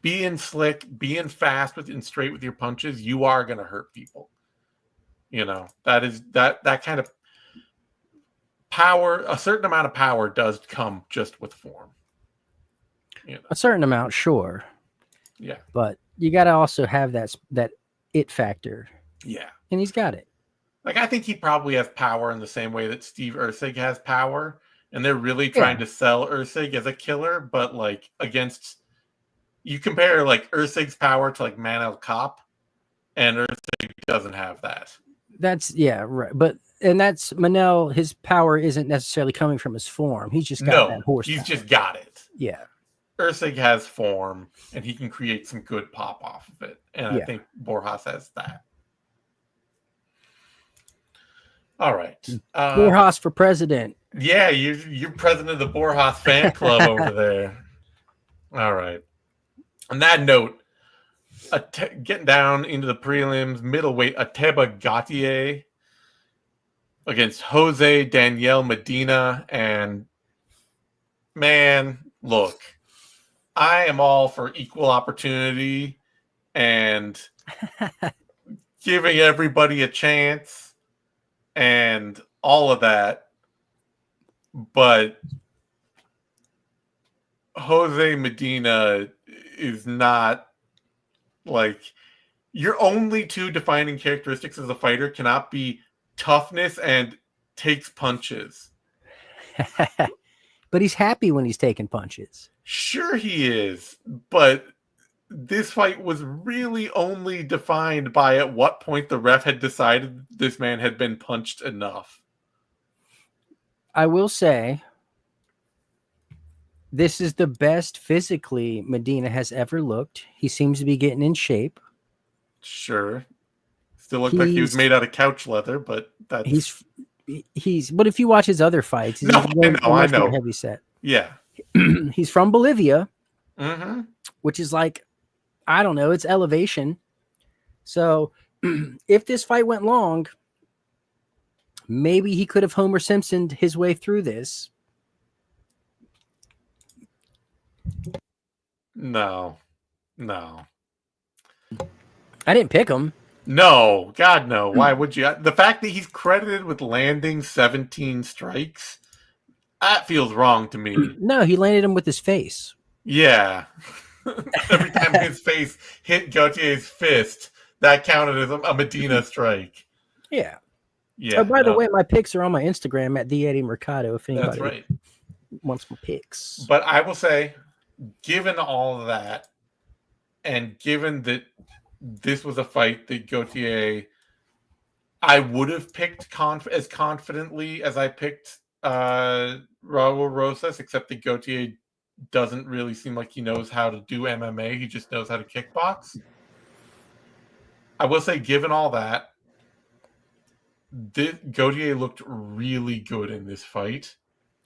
Being slick, being fast and straight with your punches, you are going to hurt people. That kind of power, a certain amount of power does come just with form. A certain amount, sure. Yeah. But you got to also have that it factor. Yeah. And he's got it. I think he probably has power in the same way that Steve Erceg has power. And they're really trying to sell Erceg as a killer. But, you compare, Erceg's power to, Manel Cop. And Erceg doesn't have that. That's, right. But, and that's Manel, his power isn't necessarily coming from his form. He's just got that horsepower. He's just got it. Yeah. Erceg has form, and he can create some good pop off of it. And I think Boros has that. All right. Boros for president. Yeah, you're president of the Boros fan club over there. All right. On that note, getting down into the prelims, middleweight, Ateba Gautier against Jose Daniel Medina. And, man, look, I am all for equal opportunity and giving everybody a chance and all of that. But Jose Medina is not your only two defining characteristics as a fighter cannot be toughness and takes punches. But he's happy when he's taking punches. Sure he is, but this fight was really only defined by at what point the ref had decided this man had been punched enough. I will say, this is the best physically Medina has ever looked. He seems to be getting in shape. Sure. Still looked like he was made out of couch leather, but that's... But if you watch his other fights, he's I know. Heavy set. Yeah. He's from Bolivia, which is I don't know, it's elevation. So if this fight went long, maybe he could have Homer Simpsoned his way through this. No. I didn't pick him. No, God, no. Why would you? The fact that he's credited with landing 17 strikes, that feels wrong to me. No, he landed him with his face. Yeah. Every time his face hit Gautier's fist, that counted as a Medina strike. Yeah. Yeah. Oh, by the way, my picks are on my Instagram at the Eddie Mercado. If anybody wants my picks. But I will say, given all of that, and given that this was a fight that Gautier, I would have picked as confidently as I picked Raul Rosas, except that Gautier doesn't really seem like he knows how to do MMA. He just knows how to kickbox. I will say, given all that, Gautier looked really good in this fight.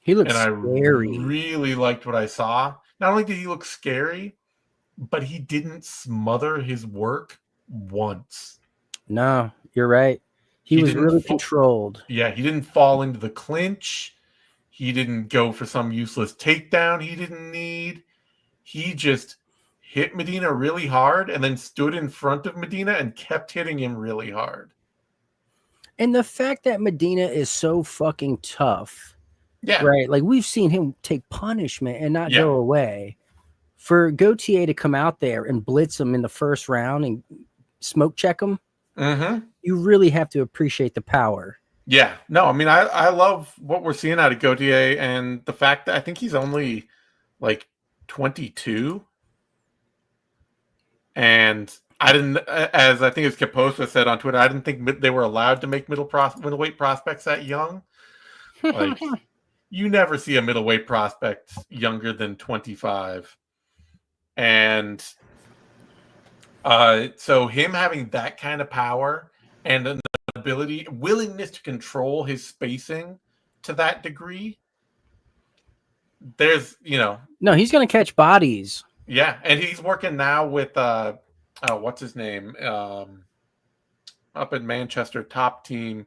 He looked scary. I really liked what I saw. Not only did he look scary, but he didn't smother his work once. No, you're right. He was really controlled. Yeah, he didn't fall into the clinch. He didn't go for some useless takedown he didn't need. He just hit Medina really hard and then stood in front of Medina and kept hitting him really hard. And the fact that Medina is so fucking tough. Yeah. Right? We've seen him take punishment and not go away. For Gautier to come out there and blitz him in the first round and smoke check him, you really have to appreciate the power. Yeah. No, I mean, I love what we're seeing out of Gautier, and the fact that I think he's only 22. And I didn't, as I think as Caposa said on Twitter, I didn't think they were allowed to make middleweight prospects that young. You never see a middleweight prospect younger than 25. And so him having that kind of power and an willingness to control his spacing to that degree. There's, No, he's going to catch bodies. Yeah, and he's working now with what's his name? Up in Manchester, top team.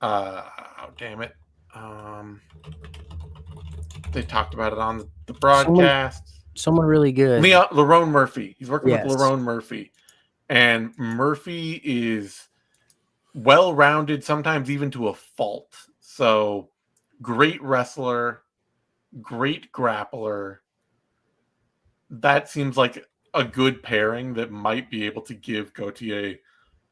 Damn it. They talked about it on the broadcast. Someone really good. Lerone Murphy. He's working with Lerone Murphy. And Murphy is well-rounded, sometimes even to a fault. So, great wrestler, great grappler. That seems like a good pairing that might be able to give Gautier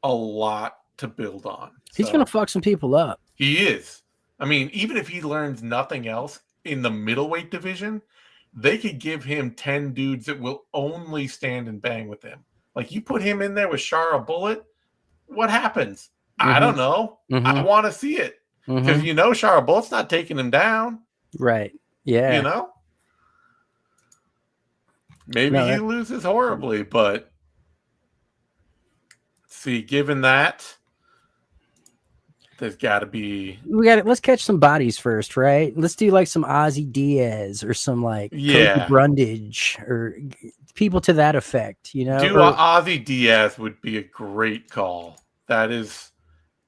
a lot to build on. He's going to fuck some people up. He is. I mean, even if he learns nothing else in the middleweight division, they could give him 10 dudes that will only stand and bang with him. Like, you put him in there with Shara Bullet, what happens? I don't know. I want to see it. Because Shara Bullet's not taking him down. Right. Yeah. Maybe he loses horribly, but see, given that, there's got to be. Let's catch some bodies first, right? Let's do like some Ozzy Diaz or some like Cody Brundage or people to that effect. Ozzy Diaz would be a great call. That is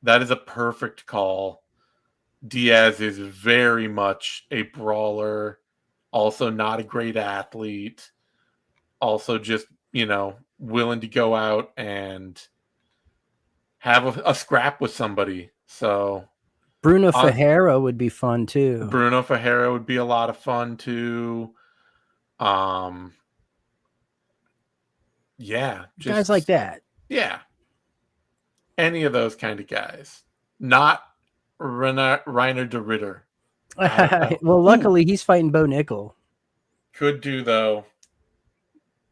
a perfect call. Diaz is very much a brawler, also not a great athlete. Also just, willing to go out and have a scrap with somebody. So Bruno Ferreira would be fun too. Bruno Ferreira would be a lot of fun too. Yeah. Guys like that. Yeah. Any of those kind of guys. Not Reiner de Ritter. Well, luckily he's fighting Bo Nickel. Could do, though.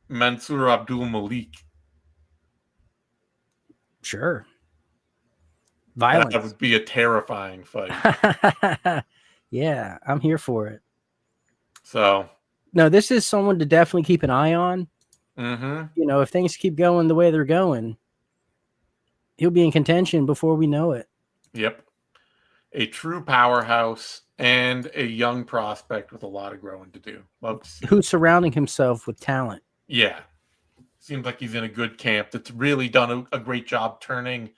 Mansour Abdul Malik. Sure. Violence. That would be a terrifying fight. Yeah, I'm here for it. So. No, this is someone to definitely keep an eye on. If things keep going the way they're going, he'll be in contention before we know it. Yep. A true powerhouse and a young prospect with a lot of growing to do. Love to see. Who's surrounding himself with talent. Yeah. Seems like he's in a good camp that's really done a great job turning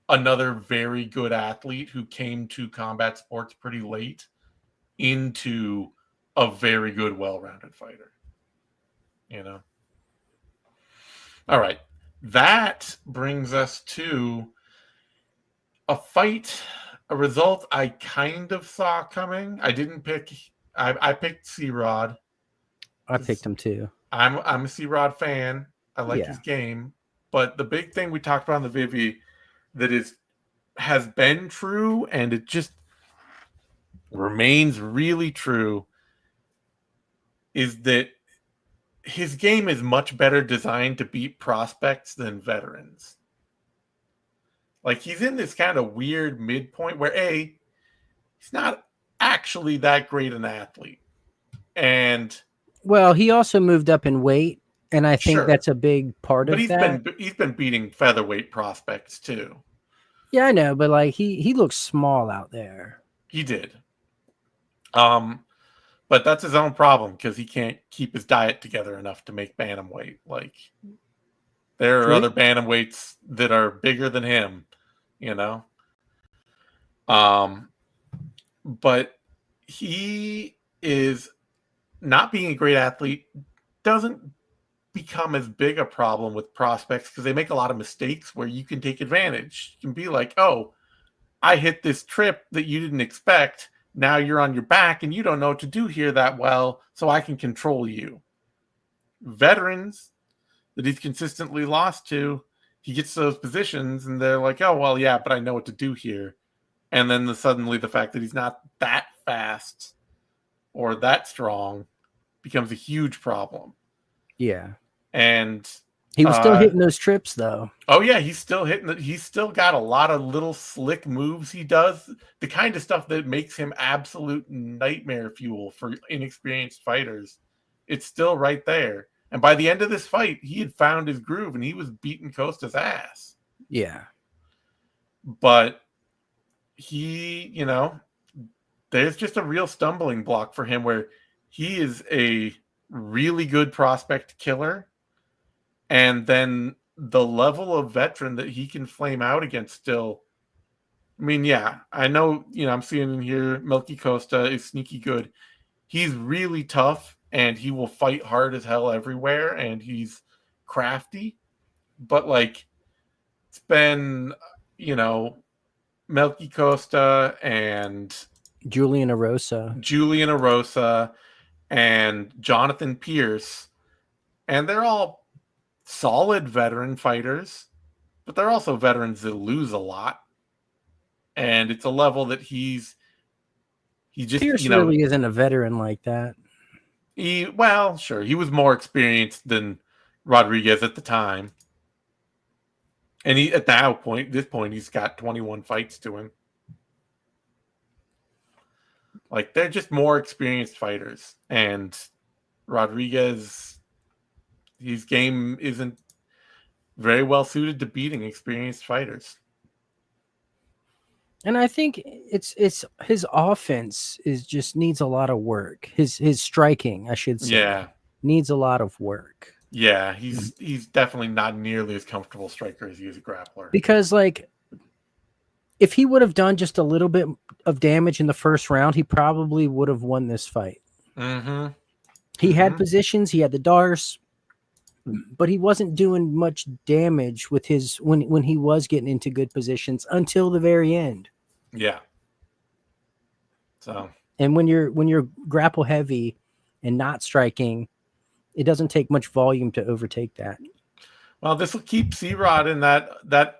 another very good athlete who came to combat sports pretty late into a very good, well-rounded fighter. All right. That brings us to a result I kind of saw coming. I didn't pick. I picked C-Rod. I picked him too. I'm a C-Rod fan. I like his game. But the big thing we talked about on the Vivi that has been true and it just remains really true is that his game is much better designed to beat prospects than veterans. Like, he's in this kind of weird midpoint where he's not actually that great an athlete. And well, he also moved up in weight, and I think that's a big part of that. But he's been beating featherweight prospects too. Yeah, I know, but like he looks small out there. He did. But that's his own problem because he can't keep his diet together enough to make bantamweight. Like, there are other bantamweights that are bigger than him, But he is not being a great athlete doesn't become as big a problem with prospects because they make a lot of mistakes where you can take advantage. You can be like, oh, I hit this trip that you didn't expect. Now you're on your back and you don't know what to do here that well, so I can control you. Veterans that he's consistently lost to, he gets to those positions and they're like, oh, well, yeah, but I know what to do here. And then suddenly the fact that he's not that fast or that strong becomes a huge problem. Yeah. And he was still hitting those trips, though. Oh, yeah, he's still hitting it. He's still got a lot of little slick moves he does. The kind of stuff that makes him absolute nightmare fuel for inexperienced fighters. It's still right there. And by the end of this fight, he had found his groove and he was beating Costa's ass. Yeah. but he, there's just a real stumbling block for him where he is a really good prospect killer, and then the level of veteran that he can flame out against still. I mean, yeah, I know, I'm seeing in here Milky Costa is sneaky good. He's really tough, and he will fight hard as hell everywhere, and he's crafty. But, like, it's been, Milky Costa and Julian Arosa and Jonathan Pierce, and they're all solid veteran fighters, but they're also veterans that lose a lot. And it's a level that he just, Pierce really isn't a veteran like that. Sure, he was more experienced than Rodriguez at the time. And at this point, he's got 21 fights to him. Like, they're just more experienced fighters. And Rodriguez, his game isn't very well suited to beating experienced fighters. And I think it's his offense needs a lot of work. His striking, I should say, needs a lot of work. Yeah, he's definitely not nearly as comfortable striker as he is a grappler. Because, like, if he would have done just a little bit of damage in the first round, he probably would have won this fight. Mm-hmm. He had positions, he had the darce, but he wasn't doing much damage with his when he was getting into good positions until the very end. Yeah. So, and when you're grapple heavy and not striking, it doesn't take much volume to overtake that. Well, this will keep C-Rod in that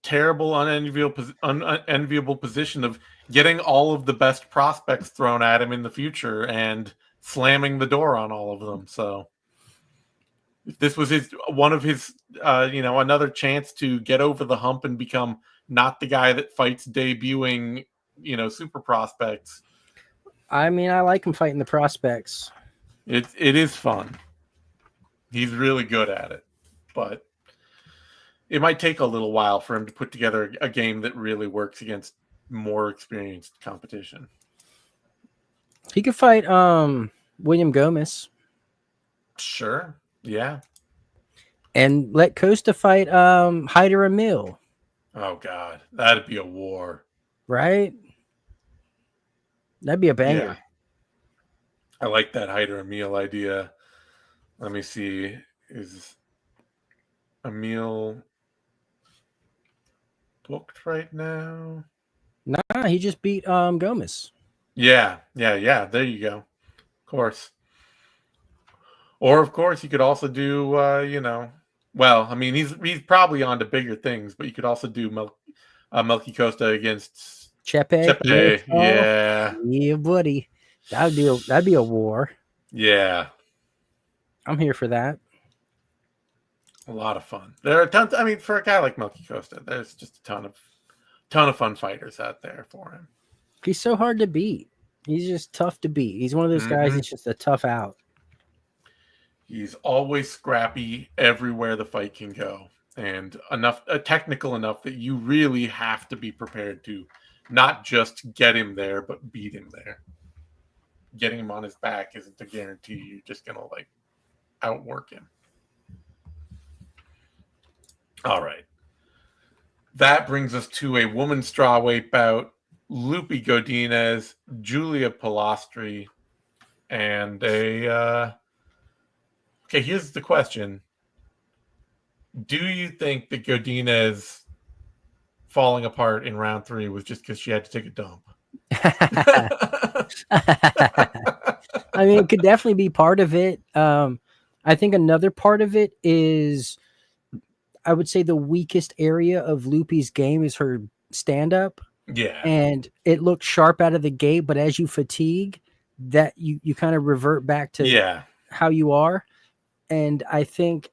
terrible, unenviable position of getting all of the best prospects thrown at him in the future and slamming the door on all of them. So, if this was one of his, another chance to get over the hump and become not the guy that fights debuting, super prospects. I mean, I like him fighting the prospects. It is fun. He's really good at it, but it might take a little while for him to put together a game that really works against more experienced competition. He could fight William Gomez. Sure. Yeah. And let Costa fight Hyder Emil. Oh, God. That'd be a war. Right? That'd be a banger. Yeah. I like that Hyder Emil idea. Let me see. Is Emil booked right now? Nah, he just beat Gomez. Yeah. There you go. Of course. Or, of course, you could also do, well, I mean, he's probably on to bigger things, but you could also do Milky Costa against Chepe. Yeah. Yeah, buddy. That'd be a war. Yeah. I'm here for that. A lot of fun. There are tons. I mean, for a guy like Milky Costa, there's just a ton of fun fighters out there for him. He's so hard to beat. He's just tough to beat. He's one of those guys that's just a tough out. He's always scrappy everywhere the fight can go, and technical enough that you really have to be prepared to not just get him there, but beat him there. Getting him on his back isn't a guarantee you're just gonna outwork him. All right. That brings us to a women's strawweight bout. Lupi Godinez, Julia Pastri, and okay, here's the question. Do you think that Godinez falling apart in round 3 was just because she had to take a dump? I mean, it could definitely be part of it. I think another part of it is, I would say, the weakest area of Lupi's game is her stand-up. Yeah. And it looked sharp out of the gate, but as you fatigue, that you kind of revert back to how you are. And I think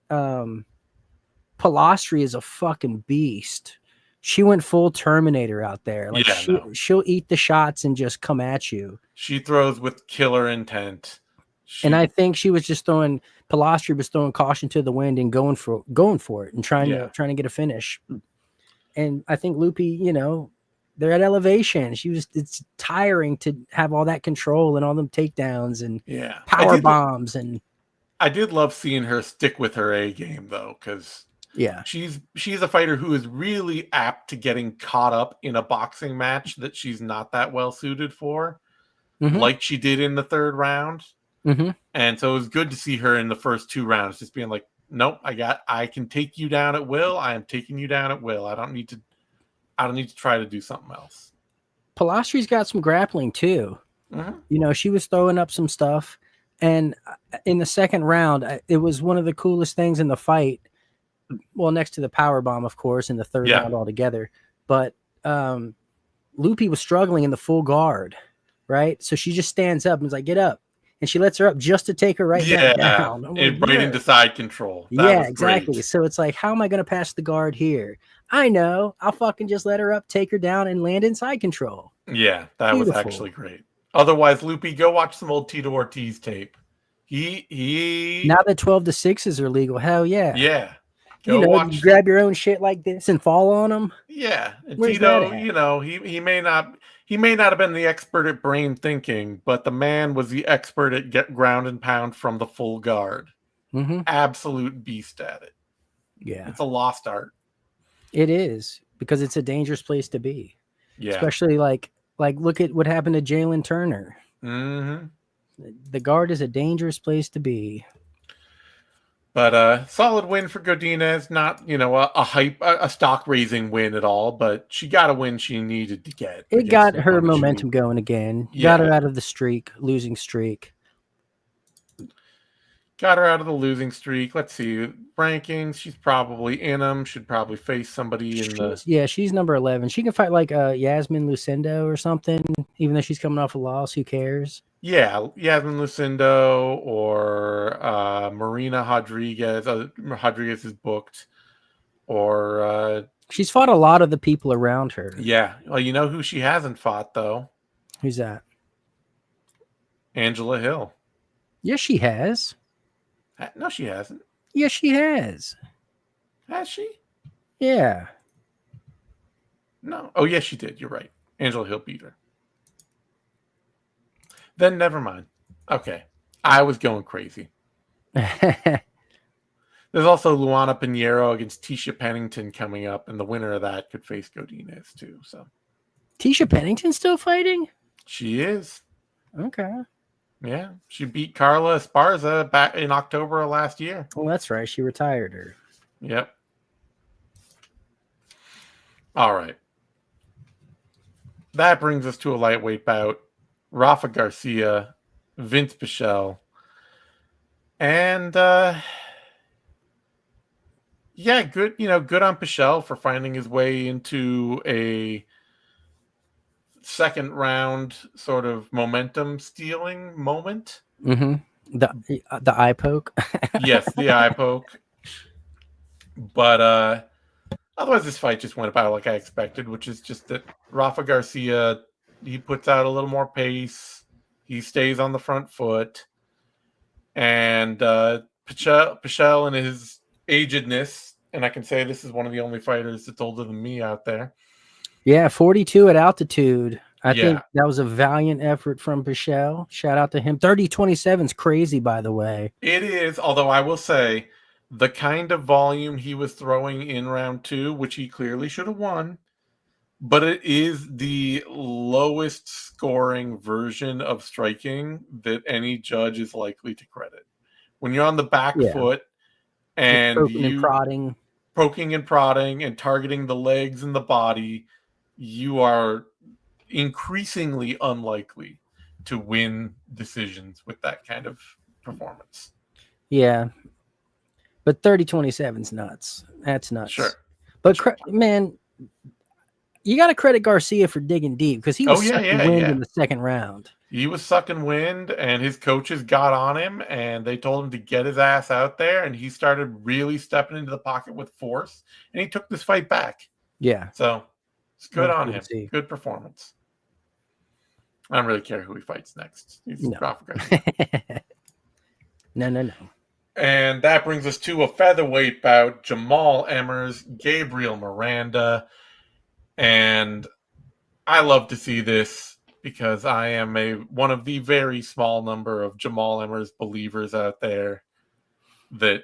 Pastri is a fucking beast. She went full Terminator out there. Like, she'll eat the shots and just come at you. She throws with killer intent. And I think she was just Pastri was throwing caution to the wind and going for it and trying to get a finish. And I think Loopy, they're at elevation. It's tiring to have all that control and all them takedowns and power bombs. And I did love seeing her stick with her A game though, because she's a fighter who is really apt to getting caught up in a boxing match that she's not that well suited for, like she did in the third round. And so it was good to see her in the first 2 rounds just being like, nope, I can take you down at will. I am taking you down at will. I don't need to try to do something else. Pastri's got some grappling too. She was throwing up some stuff. And in the second round, it was one of the coolest things in the fight. Well, next to the power bomb, of course, in the third round altogether. But Loopy was struggling in the full guard, right? So she just stands up and is like, get up. And she lets her up just to take her right back down. Like, right into side control. That was exactly. Great. So it's like, how am I going to pass the guard here? I know. I'll fucking just let her up, take her down, and land in side control. Yeah, that was actually great. Otherwise, Loopy, go watch some old Tito Ortiz tape. He now that 12-6s are legal, hell yeah. Yeah. You grab your own shit like this and fall on them. Yeah. And Tito, he may not have been the expert at brain thinking, but the man was the expert at get ground and pound from the full guard. Absolute beast at it. Yeah. It's a lost art. It is, because it's a dangerous place to be. Yeah. Especially like look at what happened to Jalen Turner. The guard is a dangerous place to be. But solid win for Godinez. Not, a stock raising win at all, but she got a win she needed to get. It got her momentum going again. Got her out of the losing streak. Got her out of the losing streak. Let's see. Rankings, she's probably in them. Should probably face somebody in the... Yeah, she's number 11. She can fight like Yasmin Lucindo or something, even though she's coming off a loss. Who cares? Yeah, Yasmin Lucindo or Marina Rodriguez. Rodriguez is booked. Or... she's fought a lot of the people around her. Yeah. Well, you know who she hasn't fought, though? Who's that? Angela Hill. Yes, she has. No, she hasn't. Yes, she has. Has she? Yeah. No. Oh, yes, she did. You're right. Angela Hill beat her. Then never mind. Okay. I was going crazy. There's also Luana Pinheiro against Tisha Pennington coming up, and the winner of that could face Godinez too. So, Tisha Pennington still fighting? She is. Okay. Yeah, she beat Carla Esparza back in October of last year. Well, that's right. She retired her. Yep. All right. That brings us to a lightweight bout. Rafa Garcia, Vince Pichel. And good, good on Pichel for finding his way into a second round sort of momentum stealing moment. The eye poke. Yes, the eye poke. But otherwise this fight just went about like I expected, which is just that Rafa Garcia, he puts out a little more pace, he stays on the front foot, and Pichel in his agedness, and I can say this is one of the only fighters that's older than me out there. Yeah, 42 at altitude. I think that was a valiant effort from Pichel. Shout out to him. 30-27 is crazy, by the way. It is, although I will say the kind of volume he was throwing in round 2, which he clearly should have won, but it is the lowest scoring version of striking that any judge is likely to credit. When you're on the back foot and poking and prodding and targeting the legs and the body, you are increasingly unlikely to win decisions with that kind of performance. Yeah. But 30-27 is nuts. That's nuts. Sure. But, man, you got to credit Garcia for digging deep because he was sucking wind in the second round. He was sucking wind, and his coaches got on him, and they told him to get his ass out there, and he started really stepping into the pocket with force, and he took this fight back. Yeah. So it's good on him. Good performance. I don't really care who he fights next. He's no. Rafa Garcia. No. And that brings us to a featherweight bout. Jamal Emers, Gabriel Miranda. And I love to see this because I am one of the very small number of Jamal Emers believers out there that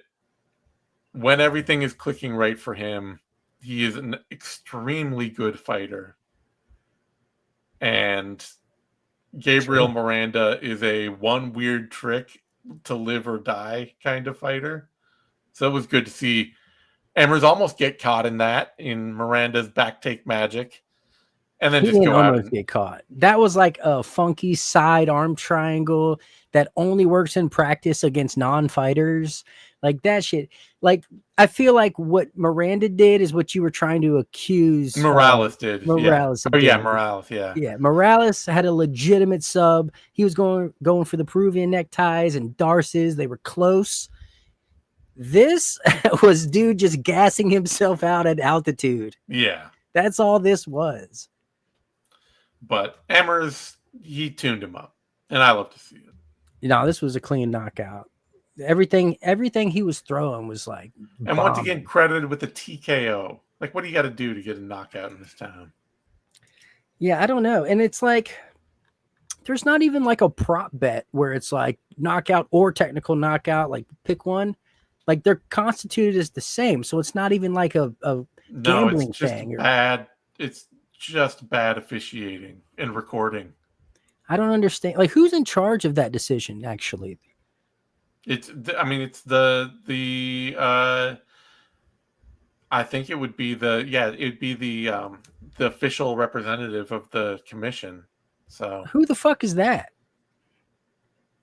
when everything is clicking right for him, he is an extremely good fighter. And Gabriel Miranda is a one weird trick to live or die kind of fighter. So it was good to see Emers almost get caught in Miranda's back take magic. And then He just didn't go out almost get caught. That was like a funky side arm triangle that only works in practice against non-fighters. Like that shit. Like I feel like what Miranda did is what you were trying to accuse Morales did. Morales. Yeah. Oh yeah, Morales. Yeah. Yeah, Morales had a legitimate sub. He was going for the Peruvian neckties and Darces. They were close. This was dude just gassing himself out at altitude. Yeah. That's all this was. But Emers, he tuned him up. And I love to see it. This was a clean knockout. Everything he was throwing was like and once again credited with the TKO. Like, what do you got to do to get a knockout in this town? Yeah, I don't know. And it's like there's not even like a prop bet where it's like knockout or technical knockout, like pick one. Like they're constituted as the same. So it's not even like a gambling thing. Bad. It's just bad officiating and recording. I don't understand. Like, who's in charge of that decision, actually? It's the I think it would be the official representative of the commission. So who the fuck is that?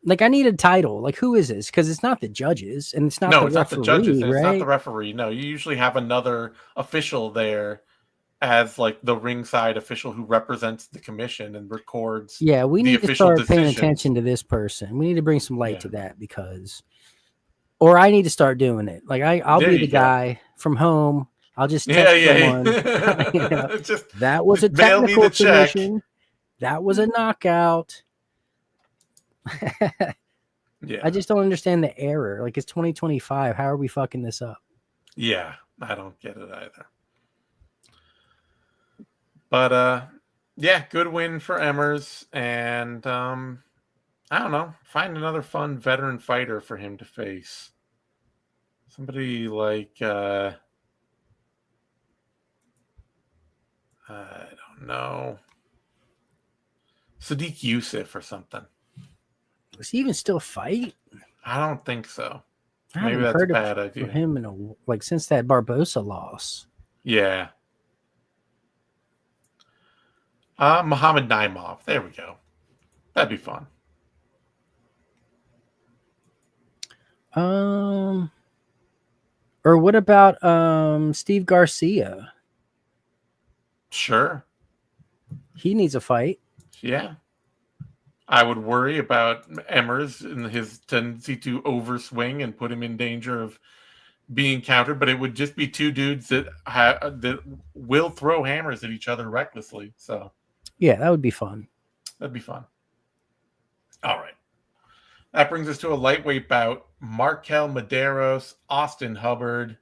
Like, I need a title. Like, who is this? Because it's not the judges, and it's not the referee, not the judges, right? It's not the referee. No, you usually have another official there as like the ringside official who represents the commission and records. Yeah, we need to start paying attention to this person. We need to bring some light to that or I need to start doing it. Like I'll be the guy from home. I'll just text someone. That was a technical submission. That was a knockout. Yeah, I just don't understand the error. Like, it's 2025. How are we fucking this up? Yeah, I don't get it either. But good win for Emers, and I don't know, find another fun veteran fighter for him to face. Somebody like I don't know, Sadiq Youssef or something. Does he even still fight? I don't think so. Maybe that's a bad idea. For him since that Barbosa loss. Yeah. Muhammad Naimov. There we go. That'd be fun. Or what about Steve Garcia? Sure. He needs a fight. Yeah. I would worry about Emers and his tendency to overswing and put him in danger of being countered, but it would just be two dudes that will throw hammers at each other recklessly. So, yeah, that would be fun. That'd be fun. All right. That brings us to a lightweight bout. Markel Medeiros, Austin Hubbard.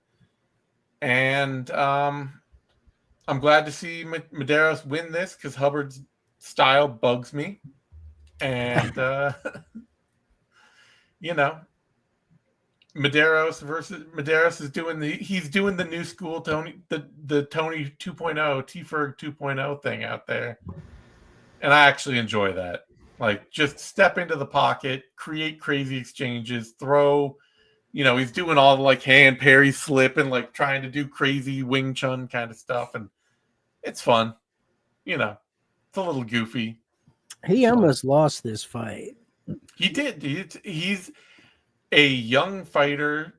And I'm glad to see Medeiros win this because Hubbard's style bugs me. And, Medeiros is doing the new school Tony, the Tony 2.0, T-Ferg 2.0 thing out there. And I actually enjoy that. Like, just step into the pocket, create crazy exchanges, throw, he's doing all the like hand parry slip and like trying to do crazy Wing Chun kind of stuff. And it's fun. It's a little goofy. He almost lost this fight. He did. He's a young fighter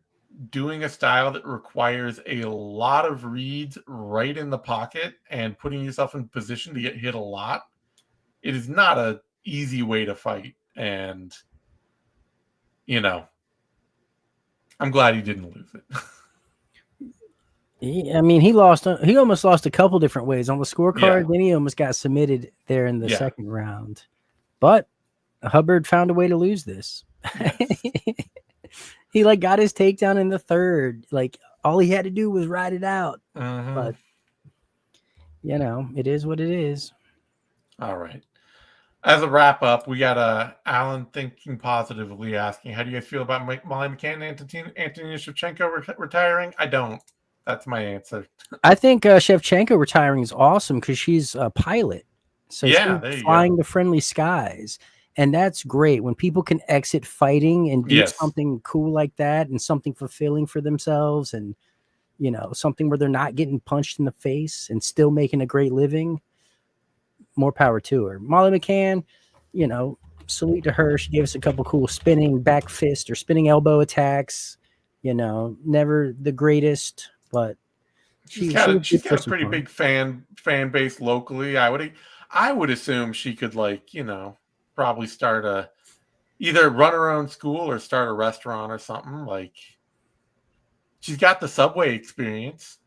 doing a style that requires a lot of reads right in the pocket and putting yourself in position to get hit a lot. It is not an easy way to fight. And, I'm glad he didn't lose it. He almost lost a couple different ways on the scorecard. Yeah. Then he almost got submitted there in the second round. But Hubbard found a way to lose this. Yes. He like got his takedown in the third. Like all he had to do was ride it out. Mhm. But it is what it is. All right. As a wrap up, we got Alan thinking positively asking, how do you guys feel about Molly McCann and Anthony Shevchenko retiring? I don't. That's my answer. I think Shevchenko retiring is awesome because she's a pilot. So Yeah, she's there you flying go. the friendly skies. And that's great when people can exit fighting and do Yes. something cool like that and something fulfilling for themselves and, something where they're not getting punched in the face and still making a great living. More power to her. Molly McCann, salute to her. She gave us a couple cool spinning back fist or spinning elbow attacks. Never the greatest, but She's she got was a good she's for got a some pretty fun. big fan base locally. I would assume she could probably start either run her own school or start a restaurant or something. Like she's got the Subway experience.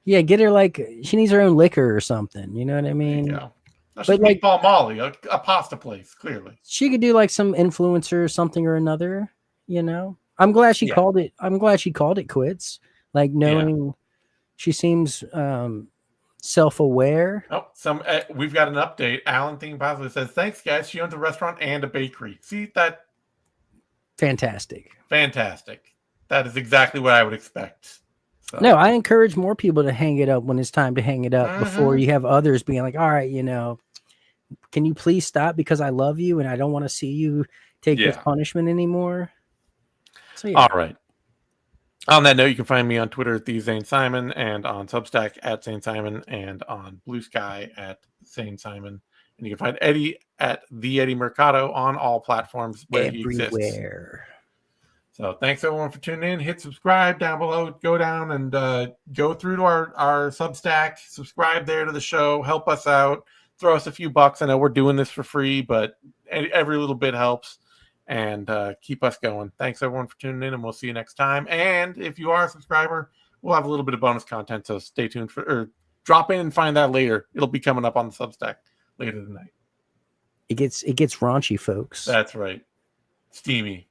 Yeah, get her like she needs her own liquor or something. You know what I There you mean? go. No, she's But like Meatball Molly, a pasta place, clearly. she could do like some influencer or something or another. I'm glad she Yeah. called it. I'm glad she called it quits. Like knowing she seems self-aware. Oh, we've got an update. Alan Thing Positive says, "Thanks, guys. She owns a restaurant and a bakery. See that? Fantastic. Fantastic. That is exactly what I would expect." So. No, I encourage more people to hang it up when it's time to hang it up before you have others being like, all right, can you please stop because I love you and I don't want to see you take this punishment anymore. So yeah. All right. On that note, you can find me on Twitter at @ZaneSimon and on Substack at Zane Simon and on Blue Sky at Zane Simon. And you can find Eddie at the Eddie Mercado on all platforms where he exists. Everywhere. So thanks everyone for tuning in. Hit subscribe down below. Go down and go through to our Substack. Subscribe there to the show. Help us out. Throw us a few bucks. I know we're doing this for free, but every little bit helps. And keep us going. Thanks everyone for tuning in, and we'll see you next time. And if you are a subscriber, we'll have a little bit of bonus content. So stay tuned or drop in and find that later. It'll be coming up on the Substack later tonight. It gets raunchy, folks. That's right. Steamy.